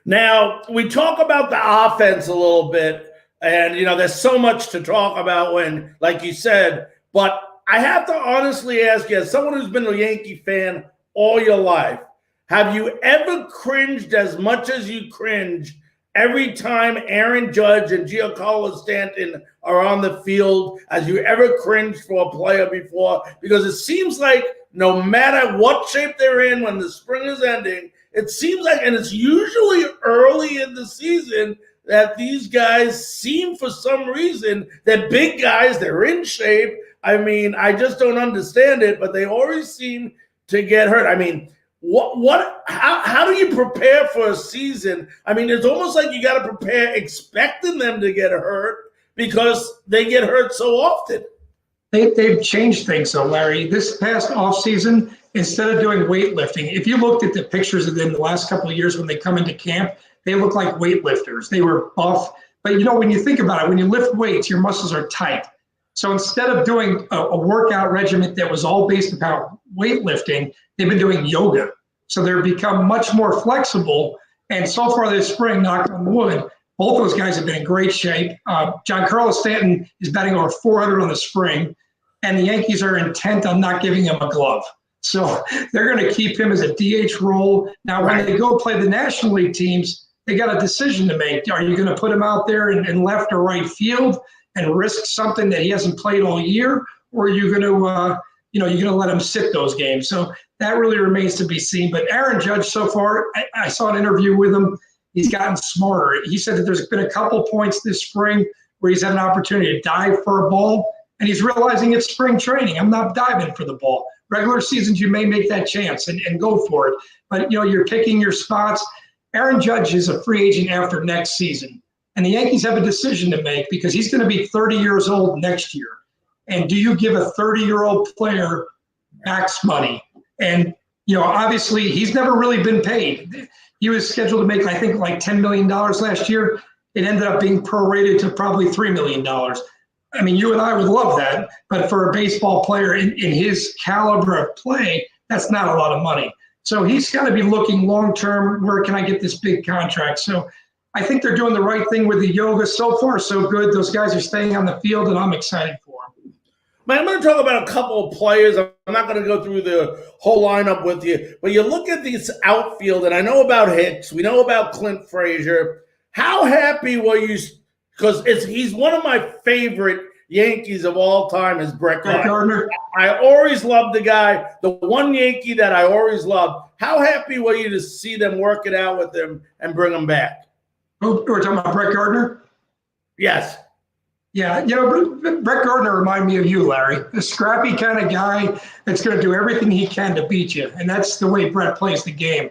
Now, we talk about the offense a little bit, and, there's so much to talk about when, like you said, but I have to honestly ask you, as someone who's been a Yankee fan all your life, have you ever cringed as much as you cringe every time Aaron Judge and Giancarlo Stanton are on the field, as you ever cringed for a player before? Because it seems like no matter what shape they're in when the spring is ending, it seems like, and it's usually early in the season, that these guys seem, for some reason, they're big guys, they're in shape. I mean, I just don't understand it, but they always seem to get hurt. I mean, how do you prepare for a season? I mean, it's almost like you got to prepare expecting them to get hurt because they get hurt so often. They've changed things, though, Larry. This past offseason, instead of doing weightlifting, if you looked at the pictures of them the last couple of years when they come into camp, they look like weightlifters. They were buff. But, when you think about it, when you lift weights, your muscles are tight. So instead of doing a workout regimen that was all based upon weightlifting, they've been doing yoga. So they've become much more flexible. And so far this spring, knock on wood, both those guys have been in great shape. Giancarlo Stanton is batting over 400 on the spring, and the Yankees are intent on not giving him a glove. So they're going to keep him as a DH role. Now, when they go play the National League teams, they got a decision to make. Are you going to put him out there in left or right field and risk something that he hasn't played all year, or are you going to, you're going to let him sit those games? So that really remains to be seen. But Aaron Judge, so far, I saw an interview with him. He's gotten smarter. He said that there's been a couple points this spring where he's had an opportunity to dive for a ball, and he's realizing it's spring training. I'm not diving for the ball. Regular seasons, you may make that chance and go for it. But, you're picking your spots. Aaron Judge is a free agent after next season. And the Yankees have a decision to make because he's going to be 30 years old next year. And do you give a 30-year-old player max money? And, obviously he's never really been paid. He was scheduled to make, I think, like $10 million last year. It ended up being prorated to probably $3 million. I mean, you and I would love that, but for a baseball player in his caliber of play, that's not a lot of money. So he's got to be looking long-term, where can I get this big contract? So I think they're doing the right thing with the yoga. So far, so good. Those guys are staying on the field, and I'm excited for them. Man, I'm going to talk about a couple of players. I'm not going to go through the whole lineup with you, but you look at this outfield, and I know about Hicks. We know about Clint Frazier. How happy were you? Because he's one of my favorite Yankees of all time is Brett Gardner. I always loved the guy, the one Yankee that I always loved. How happy were you to see them work it out with him and bring him back? Oh, we're talking about Brett Gardner? Yes. Yeah, Brett Gardner reminded me of you, Larry. A scrappy kind of guy that's going to do everything he can to beat you. And that's the way Brett plays the game.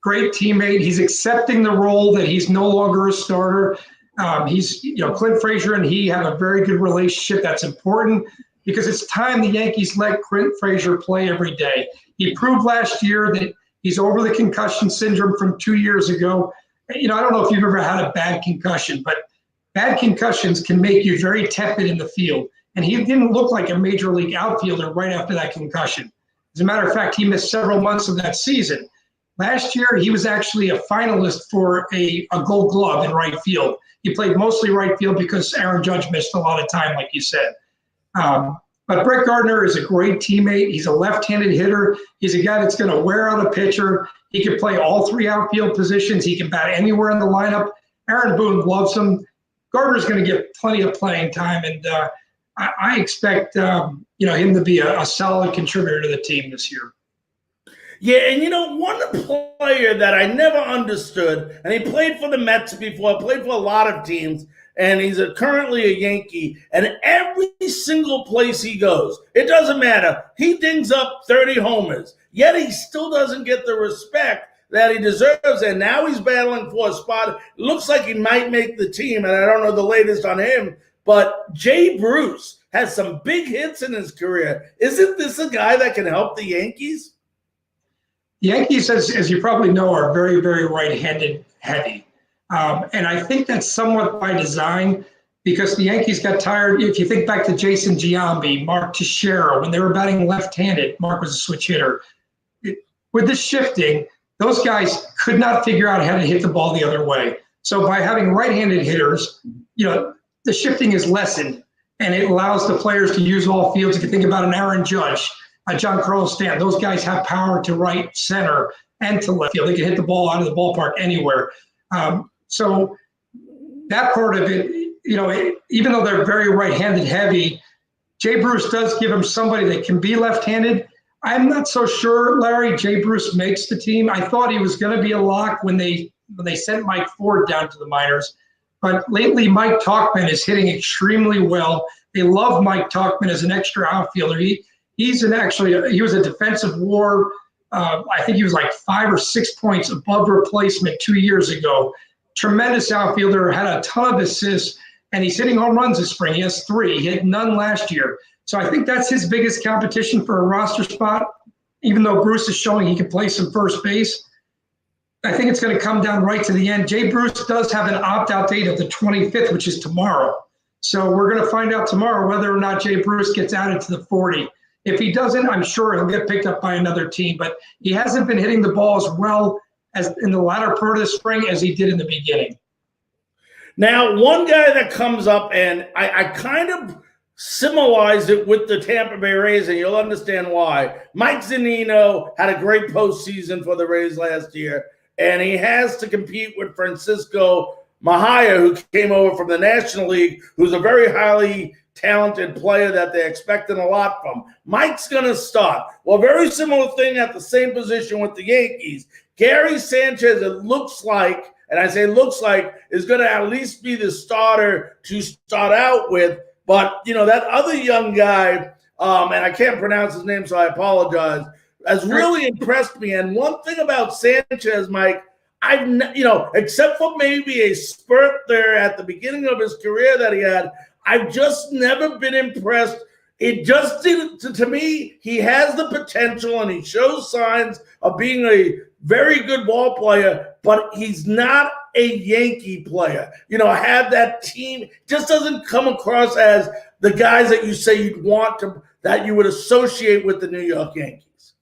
Great teammate. He's accepting the role that he's no longer a starter. Clint Frazier and he have a very good relationship. That's important because it's time the Yankees let Clint Frazier play every day. He proved last year that he's over the concussion syndrome from 2 years ago. I don't know if you've ever had a bad concussion, but bad concussions can make you very tepid in the field. And he didn't look like a major league outfielder right after that concussion. As a matter of fact, he missed several months of that season. Last year, he was actually a finalist for a Gold Glove in right field. He played mostly right field because Aaron Judge missed a lot of time, like you said. But Brett Gardner is a great teammate. He's a left-handed hitter. He's a guy that's going to wear out a pitcher. He can play all three outfield positions. He can bat anywhere in the lineup. Aaron Boone loves him. Gardner's going to get plenty of playing time, and I expect him to be a solid contributor to the team this year. Yeah, and one player that I never understood, and he played for the Mets before, played for a lot of teams, and he's currently a Yankee, and every single place he goes, it doesn't matter. He dings up 30 homers, yet he still doesn't get the respect that he deserves, and now he's battling for a spot. It looks like he might make the team, and I don't know the latest on him, but Jay Bruce has some big hits in his career. Isn't this a guy that can help the Yankees? The Yankees, as you probably know, are very, very right-handed heavy. And I think that's somewhat by design because the Yankees got tired. If you think back to Jason Giambi, Mark Teixeira, when they were batting left-handed, Mark was a switch hitter. With the shifting, those guys could not figure out how to hit the ball the other way. So by having right-handed hitters, the shifting is lessened, and it allows the players to use all fields. If you think about an Aaron Judge, John Carlos Stanton, those guys have power to right, center, and to left field. They can hit the ball out of the ballpark anywhere. So that part of it, even though they're very right-handed heavy, Jay Bruce does give them somebody that can be left-handed. I'm not so sure, Larry, Jay Bruce makes the team. I thought he was going to be a lock when they sent Mike Ford down to the minors. But lately, Mike Tauchman is hitting extremely well. They love Mike Tauchman as an extra outfielder. He was a defensive WAR. I think he was like 5 or 6 points above replacement 2 years ago. Tremendous outfielder, had a ton of assists, and he's hitting home runs this spring. He has 3. He had none last year. So I think that's his biggest competition for a roster spot, even though Bruce is showing he can play some first base. I think it's going to come down right to the end. Jay Bruce does have an opt-out date of the 25th, which is tomorrow. So we're going to find out tomorrow whether or not Jay Bruce gets added to the 40. If he doesn't, I'm sure he'll get picked up by another team. But he hasn't been hitting the ball as well as in the latter part of the spring as he did in the beginning. Now, one guy that comes up, and I kind of symbolized it with the Tampa Bay Rays, and you'll understand why. Mike Zunino had a great postseason for the Rays last year, and he has to compete with Francisco Mejia, who came over from the National League, who's a very highly talented player that they're expecting a lot from. Mike's going to start. Well, very similar thing at the same position with the Yankees. Gary Sanchez, it looks like, and I say looks like, is going to at least be the starter to start out with. But, that other young guy, and I can't pronounce his name, so I apologize, has really impressed me. And one thing about Sanchez, Mike, except for maybe a spurt there at the beginning of his career that he had, I've just never been impressed. It just didn't, to me, he has the potential and he shows signs of being a very good ball player, but he's not a Yankee player. Have that team, just doesn't come across as the guys that you say you'd want to, that you would associate with the New York Yankees.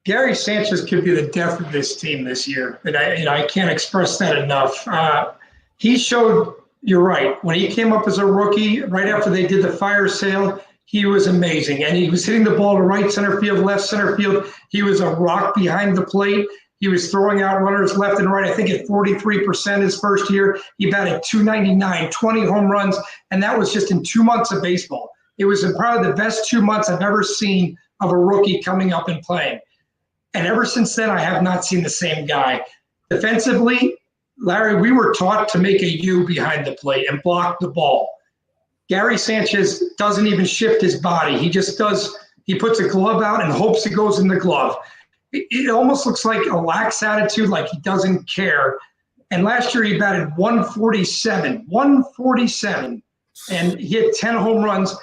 Gary Sanchez could be the death of this team this year, and I can't express that enough. He showed, you're right, when he came up as a rookie, right after they did the fire sale, he was amazing. And he was hitting the ball to right center field, left center field. He was a rock behind the plate. He was throwing out runners left and right. I think at 43% his first year. He batted .299, 20 home runs, and that was just in 2 months of baseball. It was probably the best 2 months I've ever seen of a rookie coming up and playing. And ever since then, I have not seen the same guy. Defensively, Larry, we were taught to make a U behind the plate and block the ball. Gary Sanchez doesn't even shift his body. He just does. He puts a glove out and hopes it goes in the glove. It almost looks like a lax attitude, like he doesn't care. And last year he batted 147, and he hit 10 home runs.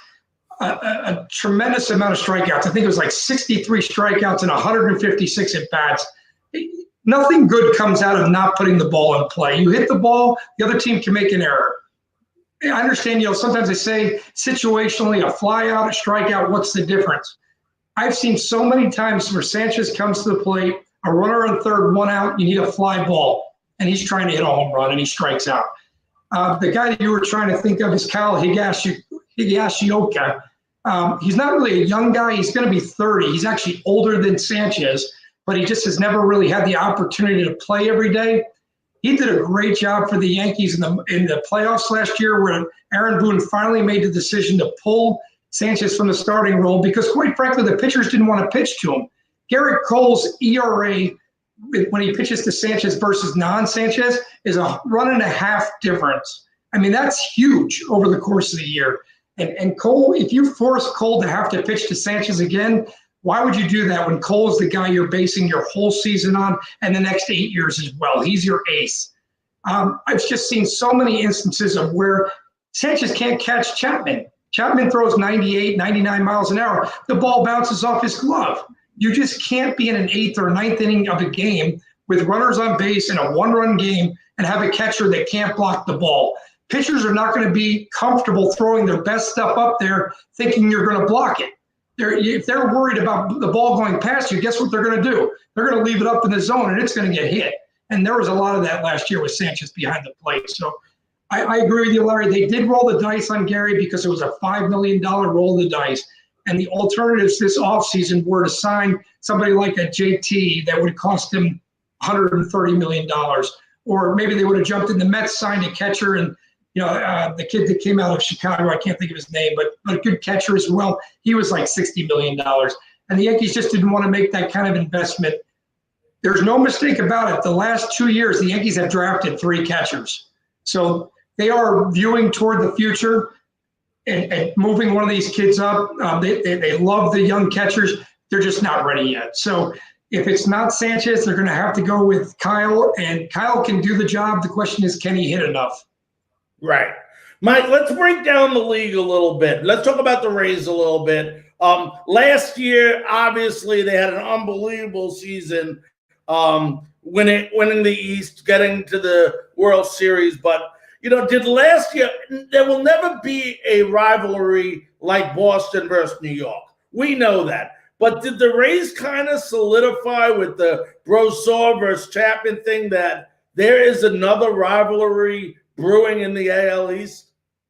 A tremendous amount of strikeouts. I think it was like 63 strikeouts and 156 at-bats. Nothing good comes out of not putting the ball in play. You hit the ball, the other team can make an error. I understand, sometimes they say situationally, a fly-out, a strikeout, what's the difference? I've seen so many times where Sanchez comes to the plate, a runner on third, one out, you need a fly ball, and he's trying to hit a home run, and he strikes out. The guy that you were trying to think of is Kyle Higashioka. He's not really a young guy. He's going to be 30. He's actually older than Sanchez, but he just has never really had the opportunity to play every day. He did a great job for the Yankees in the playoffs last year, where Aaron Boone finally made the decision to pull Sanchez from the starting role because, quite frankly, the pitchers didn't want to pitch to him. Garrett Cole's ERA when he pitches to Sanchez versus non-Sanchez is a 1.5 difference. I mean, that's huge over the course of the year. And Cole, if you force Cole to have to pitch to Sanchez again, why would you do that when Cole's the guy you're basing your whole season on and the next 8 years as well? He's your ace. I've just seen so many instances of where Sanchez can't catch Chapman. Chapman throws 98, 99 miles an hour. The ball bounces off his glove. You just can't be in an 8th or 9th inning of a game with runners on base in a one-run game and have a catcher that can't block the ball. Pitchers are not going to be comfortable throwing their best stuff up there thinking you're going to block it. If they're worried about the ball going past you, guess what they're going to do? They're going to leave it up in the zone, and it's going to get hit. And there was a lot of that last year with Sanchez behind the plate. So I agree with you, Larry. They did roll the dice on Gary because it was a $5 million roll of the dice. And the alternatives this offseason were to sign somebody like a JT that would cost him $130 million. Or maybe they would have jumped in the Mets, signed a catcher, and the kid that came out of Chicago, I can't think of his name, but a good catcher as well. He was like $60 million. And the Yankees just didn't want to make that kind of investment. There's no mistake about it. The last 2 years, the Yankees have drafted 3 catchers. So they are viewing toward the future and moving one of these kids up. They love the young catchers. They're just not ready yet. So if it's not Sanchez, they're going to have to go with Kyle. And Kyle can do the job. The question is, can he hit enough? Right. Mike, let's break down the league a little bit. Let's talk about the Rays a little bit. Last year, obviously, they had an unbelievable season, winning the East, getting to the World Series. But, did last year – there will never be a rivalry like Boston versus New York. We know that. But did the Rays kind of solidify with the Brosseau versus Chapman thing that there is another rivalry brewing in the AL East?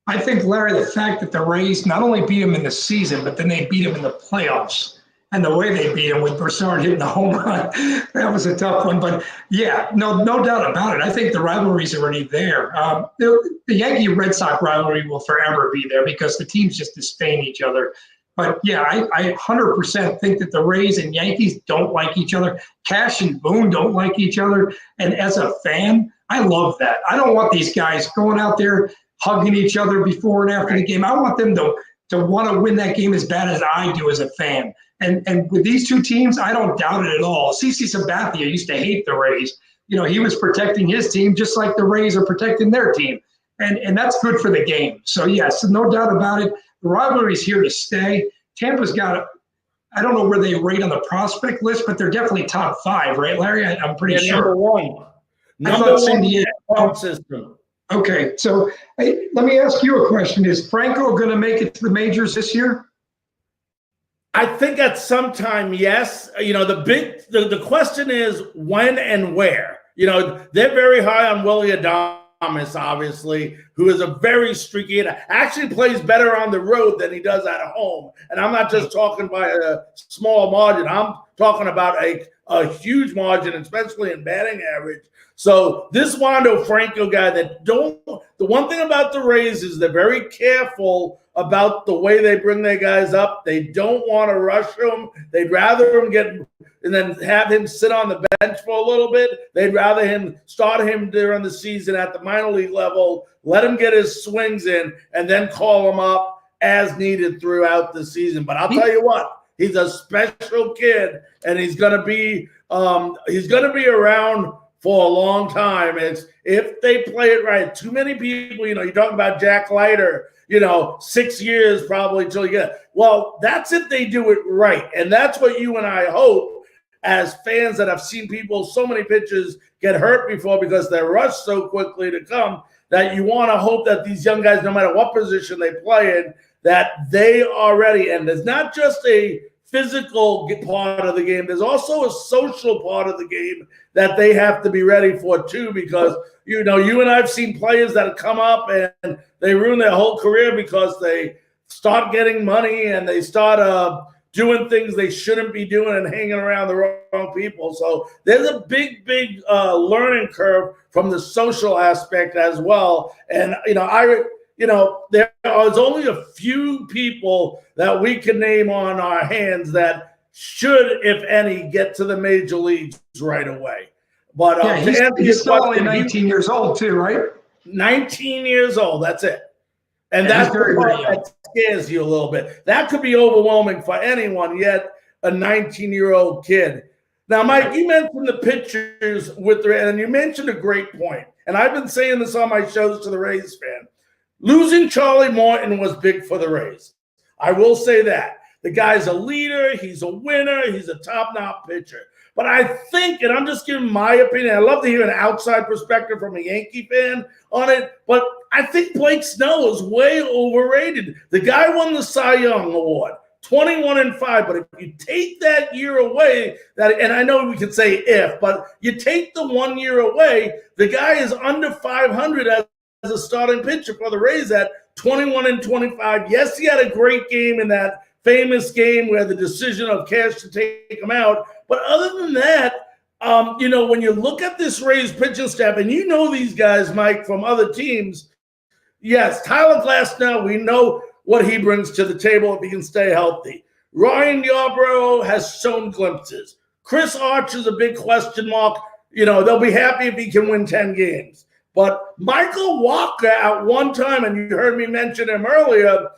I think, Larry, the fact that the Rays not only beat him in the season, but then they beat him in the playoffs. And the way they beat him with Broussard hitting the home run, that was a tough one. But, yeah, no doubt about it. I think the rivalry's already there. The Yankee-Red Sox rivalry will forever be there because the teams just disdain each other. But, yeah, I 100% think that the Rays and Yankees don't like each other. Cash and Boone don't like each other. And as a fan, I love that. I don't want these guys going out there hugging each other before and after the game. I want them to want to win that game as bad as I do as a fan. And with these two teams, I don't doubt it at all. CeCe Sabathia used to hate the Rays. He was protecting his team just like the Rays are protecting their team. And that's good for the game. So, yes, no doubt about it. The rivalry's here to stay. Tampa's got I don't know where they rate on the prospect list, but they're definitely top 5, right, Larry? I'm pretty sure. Number one. Number one in the system. Okay, so let me ask you a question. Is Franco going to make it to the majors this year? I think at some time, yes. The question is when and where. They're very high on Willie Adames, obviously, who is a very streaky hitter. Actually plays better on the road than he does at home. And I'm not just talking by a small margin. I'm talking about a huge margin, especially in batting average. So this Wander Franco guy the one thing about the Rays is they're very careful about the way they bring their guys up. They don't want to rush him. They'd rather him get and then have him sit on the bench for a little bit. They'd rather start him during the season at the minor league level, let him get his swings in, and then call him up as needed throughout the season. But I'll tell you what, he's a special kid, and he's gonna be around for a long time. It's if they play it right. Too many people, you talk about Jack Leiter, 6 years probably till you get. Well, that's if they do it right. And that's what you and I hope as fans that have seen so many pitchers get hurt before because they're rushed so quickly to come, that you want to hope that these young guys, no matter what position they play in, that they are ready. And there's not just a physical part of the game. There's also a social part of the game that they have to be ready for too, because you and I've seen players that have come up and they ruin their whole career because they start getting money and they start doing things they shouldn't be doing and hanging around the wrong people. So there's a big learning curve from the social aspect as well. And there's only a few people that we can name on our hands that should, if any, get to the major leagues right away. But he's still only 19 years old too, right? 19 years old, that's it. And that's the part that scares you a little bit. That could be overwhelming for anyone, yet a 19-year-old kid. Now, Mike, you mentioned the pitchers and you mentioned a great point. And I've been saying this on my shows to the Rays fan. Losing Charlie Morton was big for the Rays. I will say that. The guy's a leader. He's a winner. He's a top-notch pitcher. But I think, and I'm just giving my opinion, I love to hear an outside perspective from a Yankee fan on it, but I think Blake Snell is way overrated. The guy won the Cy Young Award, 21-5, but if you take that year away, and I know we could say if, but you take the 1 year away, the guy is under 500 as a starting pitcher for the Rays at 21-25. Yes, he had a great game in that famous game where the decision of Cash to take him out. But other than that, when you look at this Rays pitching staff, and these guys, Mike, from other teams, yes, Tyler Glasnow, we know what he brings to the table if he can stay healthy. Ryan Yarbrough has shown glimpses. Chris Archer's a big question mark. They'll be happy if he can win 10 games. But Michael Walker at one time, and you heard me mention him earlier,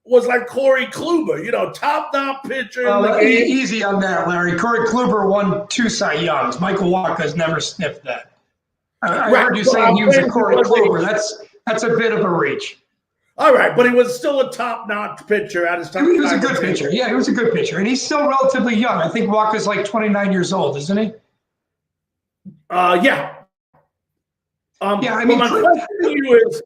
was like Corey Kluber, top-notch pitcher. Easy on that, Larry. Corey Kluber won 2 Cy Youngs. Michael Walker has never sniffed that. I heard you saying he was a Corey Kluber. That's a bit of a reach. All right, but he was still a top-notch pitcher at his time. He was a good pitcher. Yeah, he was a good pitcher. And he's still relatively young. I think Walker's like 29 years old, isn't he? Yeah. My question to you is,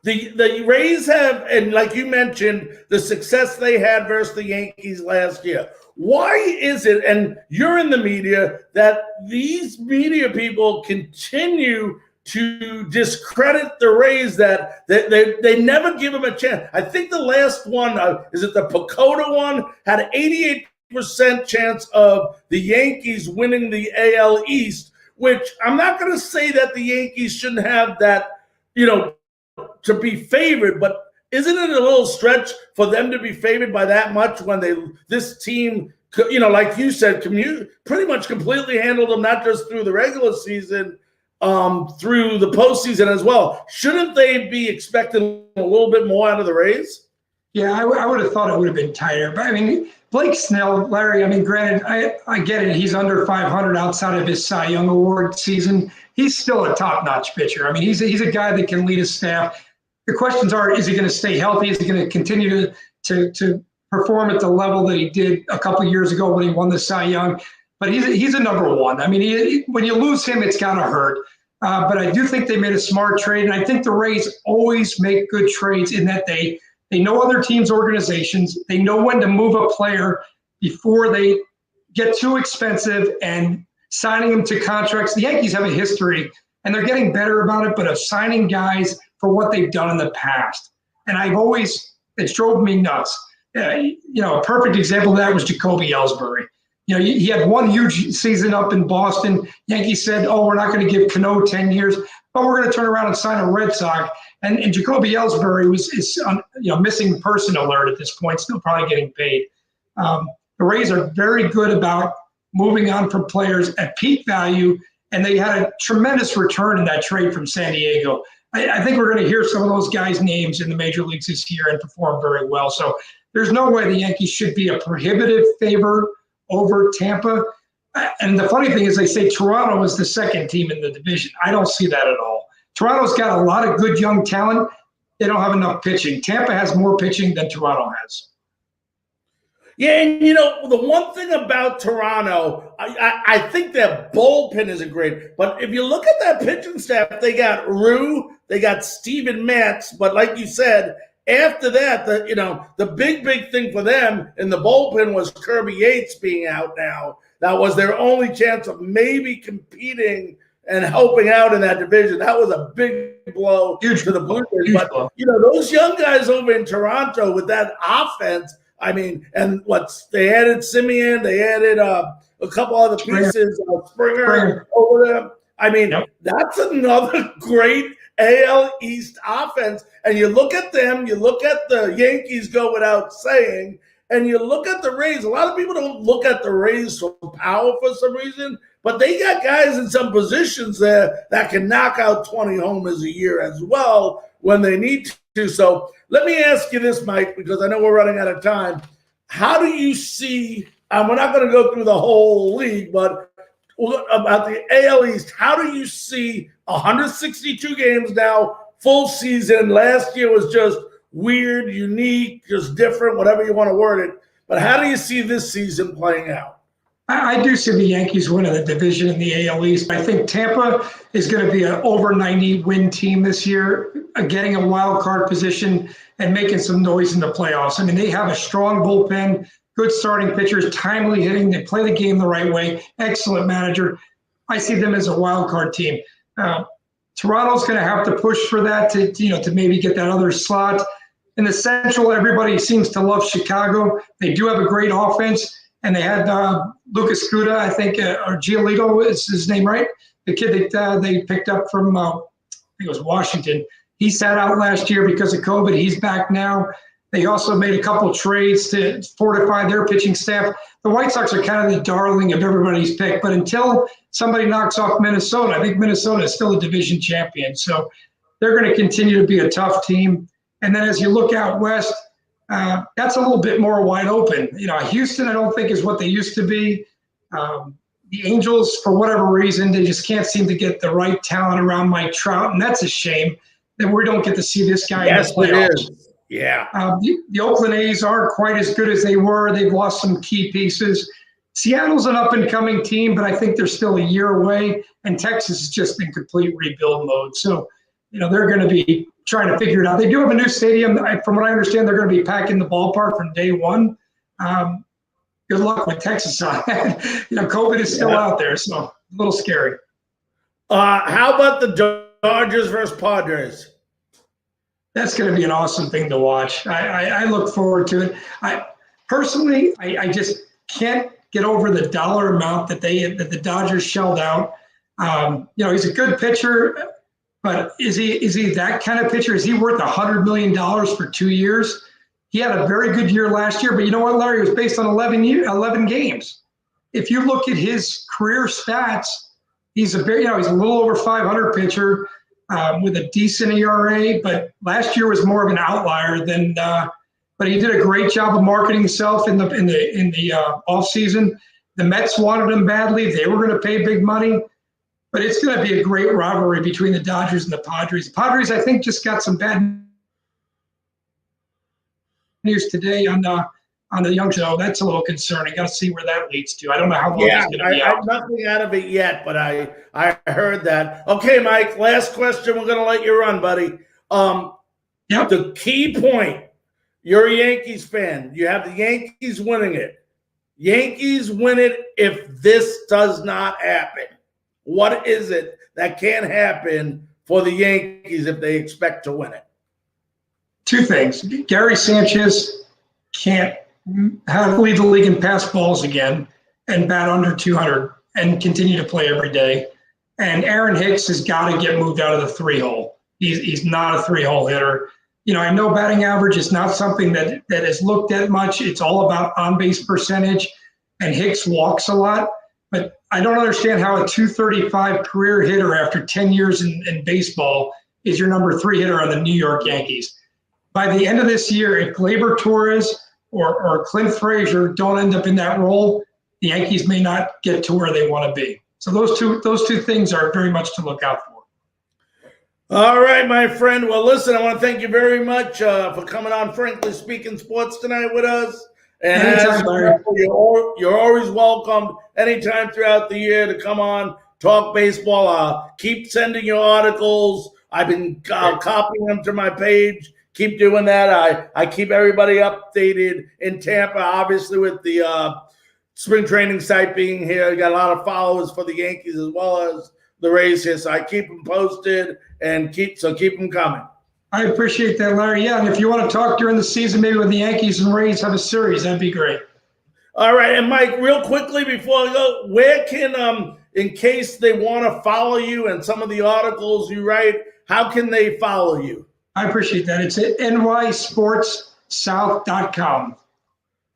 the Rays have, and like you mentioned, the success they had versus the Yankees last year. Why is it, and you're in the media, that these media people continue to discredit the Rays, that they never give them a chance? I think the last one, is it the Pacoda one, had an 88% chance of the Yankees winning the AL East, which I'm not going to say that the Yankees shouldn't have that, to be favored, but isn't it a little stretch for them to be favored by that much when this team, like you said, pretty much completely handled them, not just through the regular season, through the postseason as well. Shouldn't they be expecting a little bit more out of the Rays? Yeah, I would have thought it would have been tighter. But I mean, Blake Snell, Larry, I mean, granted, I get it. He's under 500 outside of his Cy Young Award season. He's still a top-notch pitcher. I mean, he's a guy that can lead his staff. The questions are, is he going to stay healthy? Is he going to continue to perform at the level that he did a couple of years ago when he won the Cy Young? But he's a number one. I mean, when you lose him, it's got to hurt. But I do think they made a smart trade, and I think the Rays always make good trades in that they know other teams' organizations. They know when to move a player before they get too expensive and signing them to contracts. The Yankees have a history, and they're getting better about it, but of signing guys for what they've done in the past. And it drove me nuts. A perfect example of that was Jacoby Ellsbury. He had one huge season up in Boston. Yankees said, oh, we're not going to give Cano 10 years, but we're going to turn around and sign a Red Sox. And Jacoby Ellsbury is missing person alert at this point, still probably getting paid. The Rays are very good about moving on from players at peak value, and they had a tremendous return in that trade from San Diego. I think we're going to hear some of those guys' names in the major leagues this year and perform very well. So there's no way the Yankees should be a prohibitive favor over Tampa. And the funny thing is they say Toronto is the second team in the division. I don't see that at all. Toronto's got a lot of good young talent. They don't have enough pitching. Tampa has more pitching than Toronto has. Yeah, and the one thing about Toronto, I think their bullpen isn't great. But if you look at that pitching staff, they got Rue, they got Steven Matz. But like you said, after that, the big thing for them in the bullpen was Kirby Yates being out now. That was their only chance of maybe competing and helping out in that division. That was a big blow to the Blue Jays. But, those young guys over in Toronto with that offense, I mean, and they added Simeon, they added a couple other pieces, Springer over there. I mean, that's another great AL East offense. And you look at them, you look at the Yankees go without saying, and you look at the Rays. A lot of people don't look at the Rays for power for some reason, but they got guys in some positions there that can knock out 20 homers a year as well when they need to. So let me ask you this, Mike, because I know we're running out of time. How do you see, and we're not going to go through the whole league, but about the AL East, how do you see 162 games now, full season? Last year was just weird, unique, just different, whatever you want to word it. But how do you see this season playing out? I do see the Yankees winning the division in the AL East. I think Tampa is going to be an over 90 win team this year, getting a wild card position and making some noise in the playoffs. I mean, they have a strong bullpen, good starting pitchers, timely hitting. They play the game the right way. Excellent manager. I see them as a wild card team. Toronto's going to have to push for that to maybe get that other slot. In the Central, everybody seems to love Chicago. They do have a great offense. And they had Lucas Cuda, I think, or Giolito is his name, right? The kid that they picked up from, I think it was Washington. He sat out last year because of COVID. He's back now. They also made a couple trades to fortify their pitching staff. The White Sox are kind of the darling of everybody's pick. But until somebody knocks off Minnesota, I think Minnesota is still a division champion. So they're going to continue to be a tough team. And then as you look out west, that's a little bit more wide open. Houston, I don't think is what they used to be. The Angels, for whatever reason, they just can't seem to get the right talent around Mike Trout, and that's a shame that we don't get to see this guy in the playoffs. It is. Yeah. The Oakland A's aren't quite as good as they were. They've lost some key pieces. Seattle's an up-and-coming team, but I think they're still a year away, and Texas is just in complete rebuild mode. So, they're going to be trying to figure it out. They do have a new stadium. From what I understand, they're going to be packing the ballpark from day one. Good luck with Texas on that. COVID is still out there, so a little scary. How about the Dodgers versus Padres? That's going to be an awesome thing to watch. I look forward to it. I just can't get over the dollar amount that the Dodgers shelled out. He's a good pitcher. But is he that kind of pitcher? Is he worth $100 million for 2 years? He had a very good year last year, but you know what, Larry? It was based on 11 games. If you look at his career stats, He's a very, he's a little over 500 pitcher with a decent ERA, but last year was more of an outlier than. But he did a great job of marketing himself in the off season. The Mets wanted him badly; they were going to pay big money. But it's going to be a great rivalry between the Dodgers and the Padres. The Padres, I think, just got some bad news today on the young show. That's a little concerning. Got to see where that leads to. I don't know how long he's going to be out. Nothing out of it yet, but I heard that. Okay, Mike, last question. We're going to let you run, buddy. Yep. The key point, you're a Yankees fan. You have the Yankees winning it. Yankees win it if this does not happen. What is it that can't happen for the Yankees if they expect to win it? Two things. Gary Sanchez can't lead the league in pass balls again and bat under 200 and continue to play every day. And Aaron Hicks has got to get moved out of the 3-hole. He's not a 3-hole hitter. I know batting average is not something that is looked at much. It's all about on-base percentage, and Hicks walks a lot. But I don't understand how a 235 career hitter after 10 years in baseball is your number 3 hitter on the New York Yankees. By the end of this year, if Gleyber Torres or Clint Frazier don't end up in that role, the Yankees may not get to where they want to be. So those two things are very much to look out for. All right, my friend. Well, listen, I want to thank you very much for coming on Frankly Speaking Sports tonight with us. And anytime, you're always welcome anytime throughout the year to come on, talk baseball. Keep sending your articles. I've been copying them to my page. Keep doing that. I keep everybody updated in Tampa, obviously with the spring training site being here. I got a lot of followers for the Yankees as well as the Rays here. So I keep them posted and keep them coming. I appreciate that, Larry. Yeah, and if you want to talk during the season, maybe with the Yankees and Rays, have a series, that'd be great. All right, and Mike, real quickly before I go, where can, in case they want to follow you and some of the articles you write, how can they follow you? I appreciate that. It's at nysportssouth.com.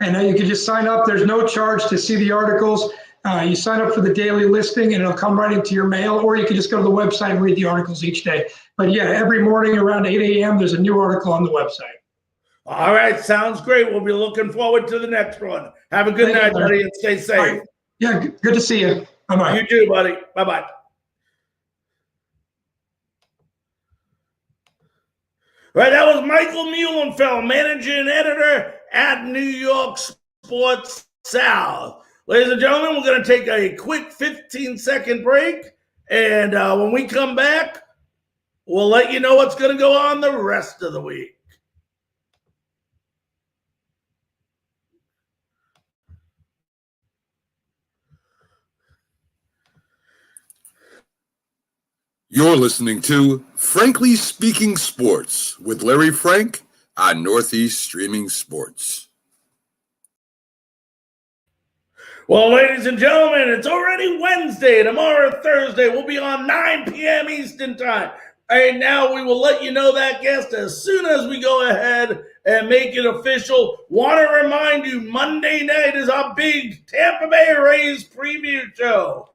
And you can just sign up. There's no charge to see the articles. You sign up for the daily listing, and it'll come right into your mail, or you can just go to the website and read the articles each day. But, yeah, every morning around 8 a.m., there's a new article on the website. All right. Sounds great. We'll be looking forward to the next one. Have a good night, buddy, and stay safe. Right. Yeah, good to see you. Bye-bye. You too, buddy. Bye-bye. All right, that was Michael Muehlenfeld, managing editor at New York Sports South. Ladies and gentlemen, we're going to take a quick 15-second break, and when we come back, we'll let you know what's going to go on the rest of the week. You're listening to Frankly Speaking Sports with Larry Frank on Northeast Streaming Sports. Well, ladies and gentlemen, it's already Wednesday. Tomorrow, Thursday, we'll be on 9 p.m. Eastern Time. And now we will let you know that guest as soon as we go ahead and make it official. Want to remind you, Monday night is our big Tampa Bay Rays preview show.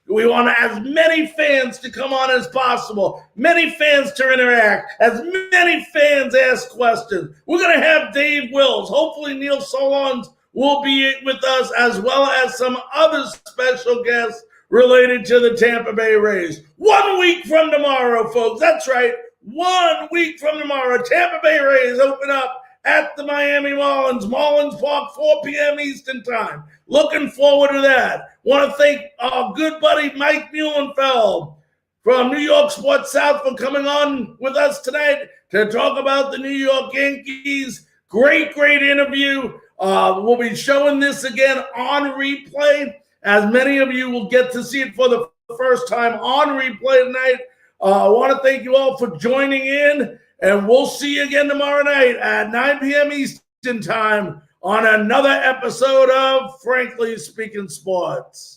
We want as many fans to come on as possible, many fans to interact, as many fans ask questions. We're going to have Dave Wills. Hopefully Neil Solondz will be with us, as well as some other special guests related to the Tampa Bay Rays. 1 week from tomorrow, folks. That's right. 1 week from tomorrow, Tampa Bay Rays open up at the Miami Marlins Park, 4 p.m. Eastern Time. Looking forward to that. Want to thank our good buddy Mike Muehlenfeld from New York Sports South for coming on with us tonight to talk about the New York Yankees. Great interview. We'll be showing this again on replay, as many of you will get to see it for the first time on replay tonight. I want to thank you all for joining in, and we'll see you again tomorrow night at 9 p.m. Eastern Time on another episode of Frankly Speaking Sports.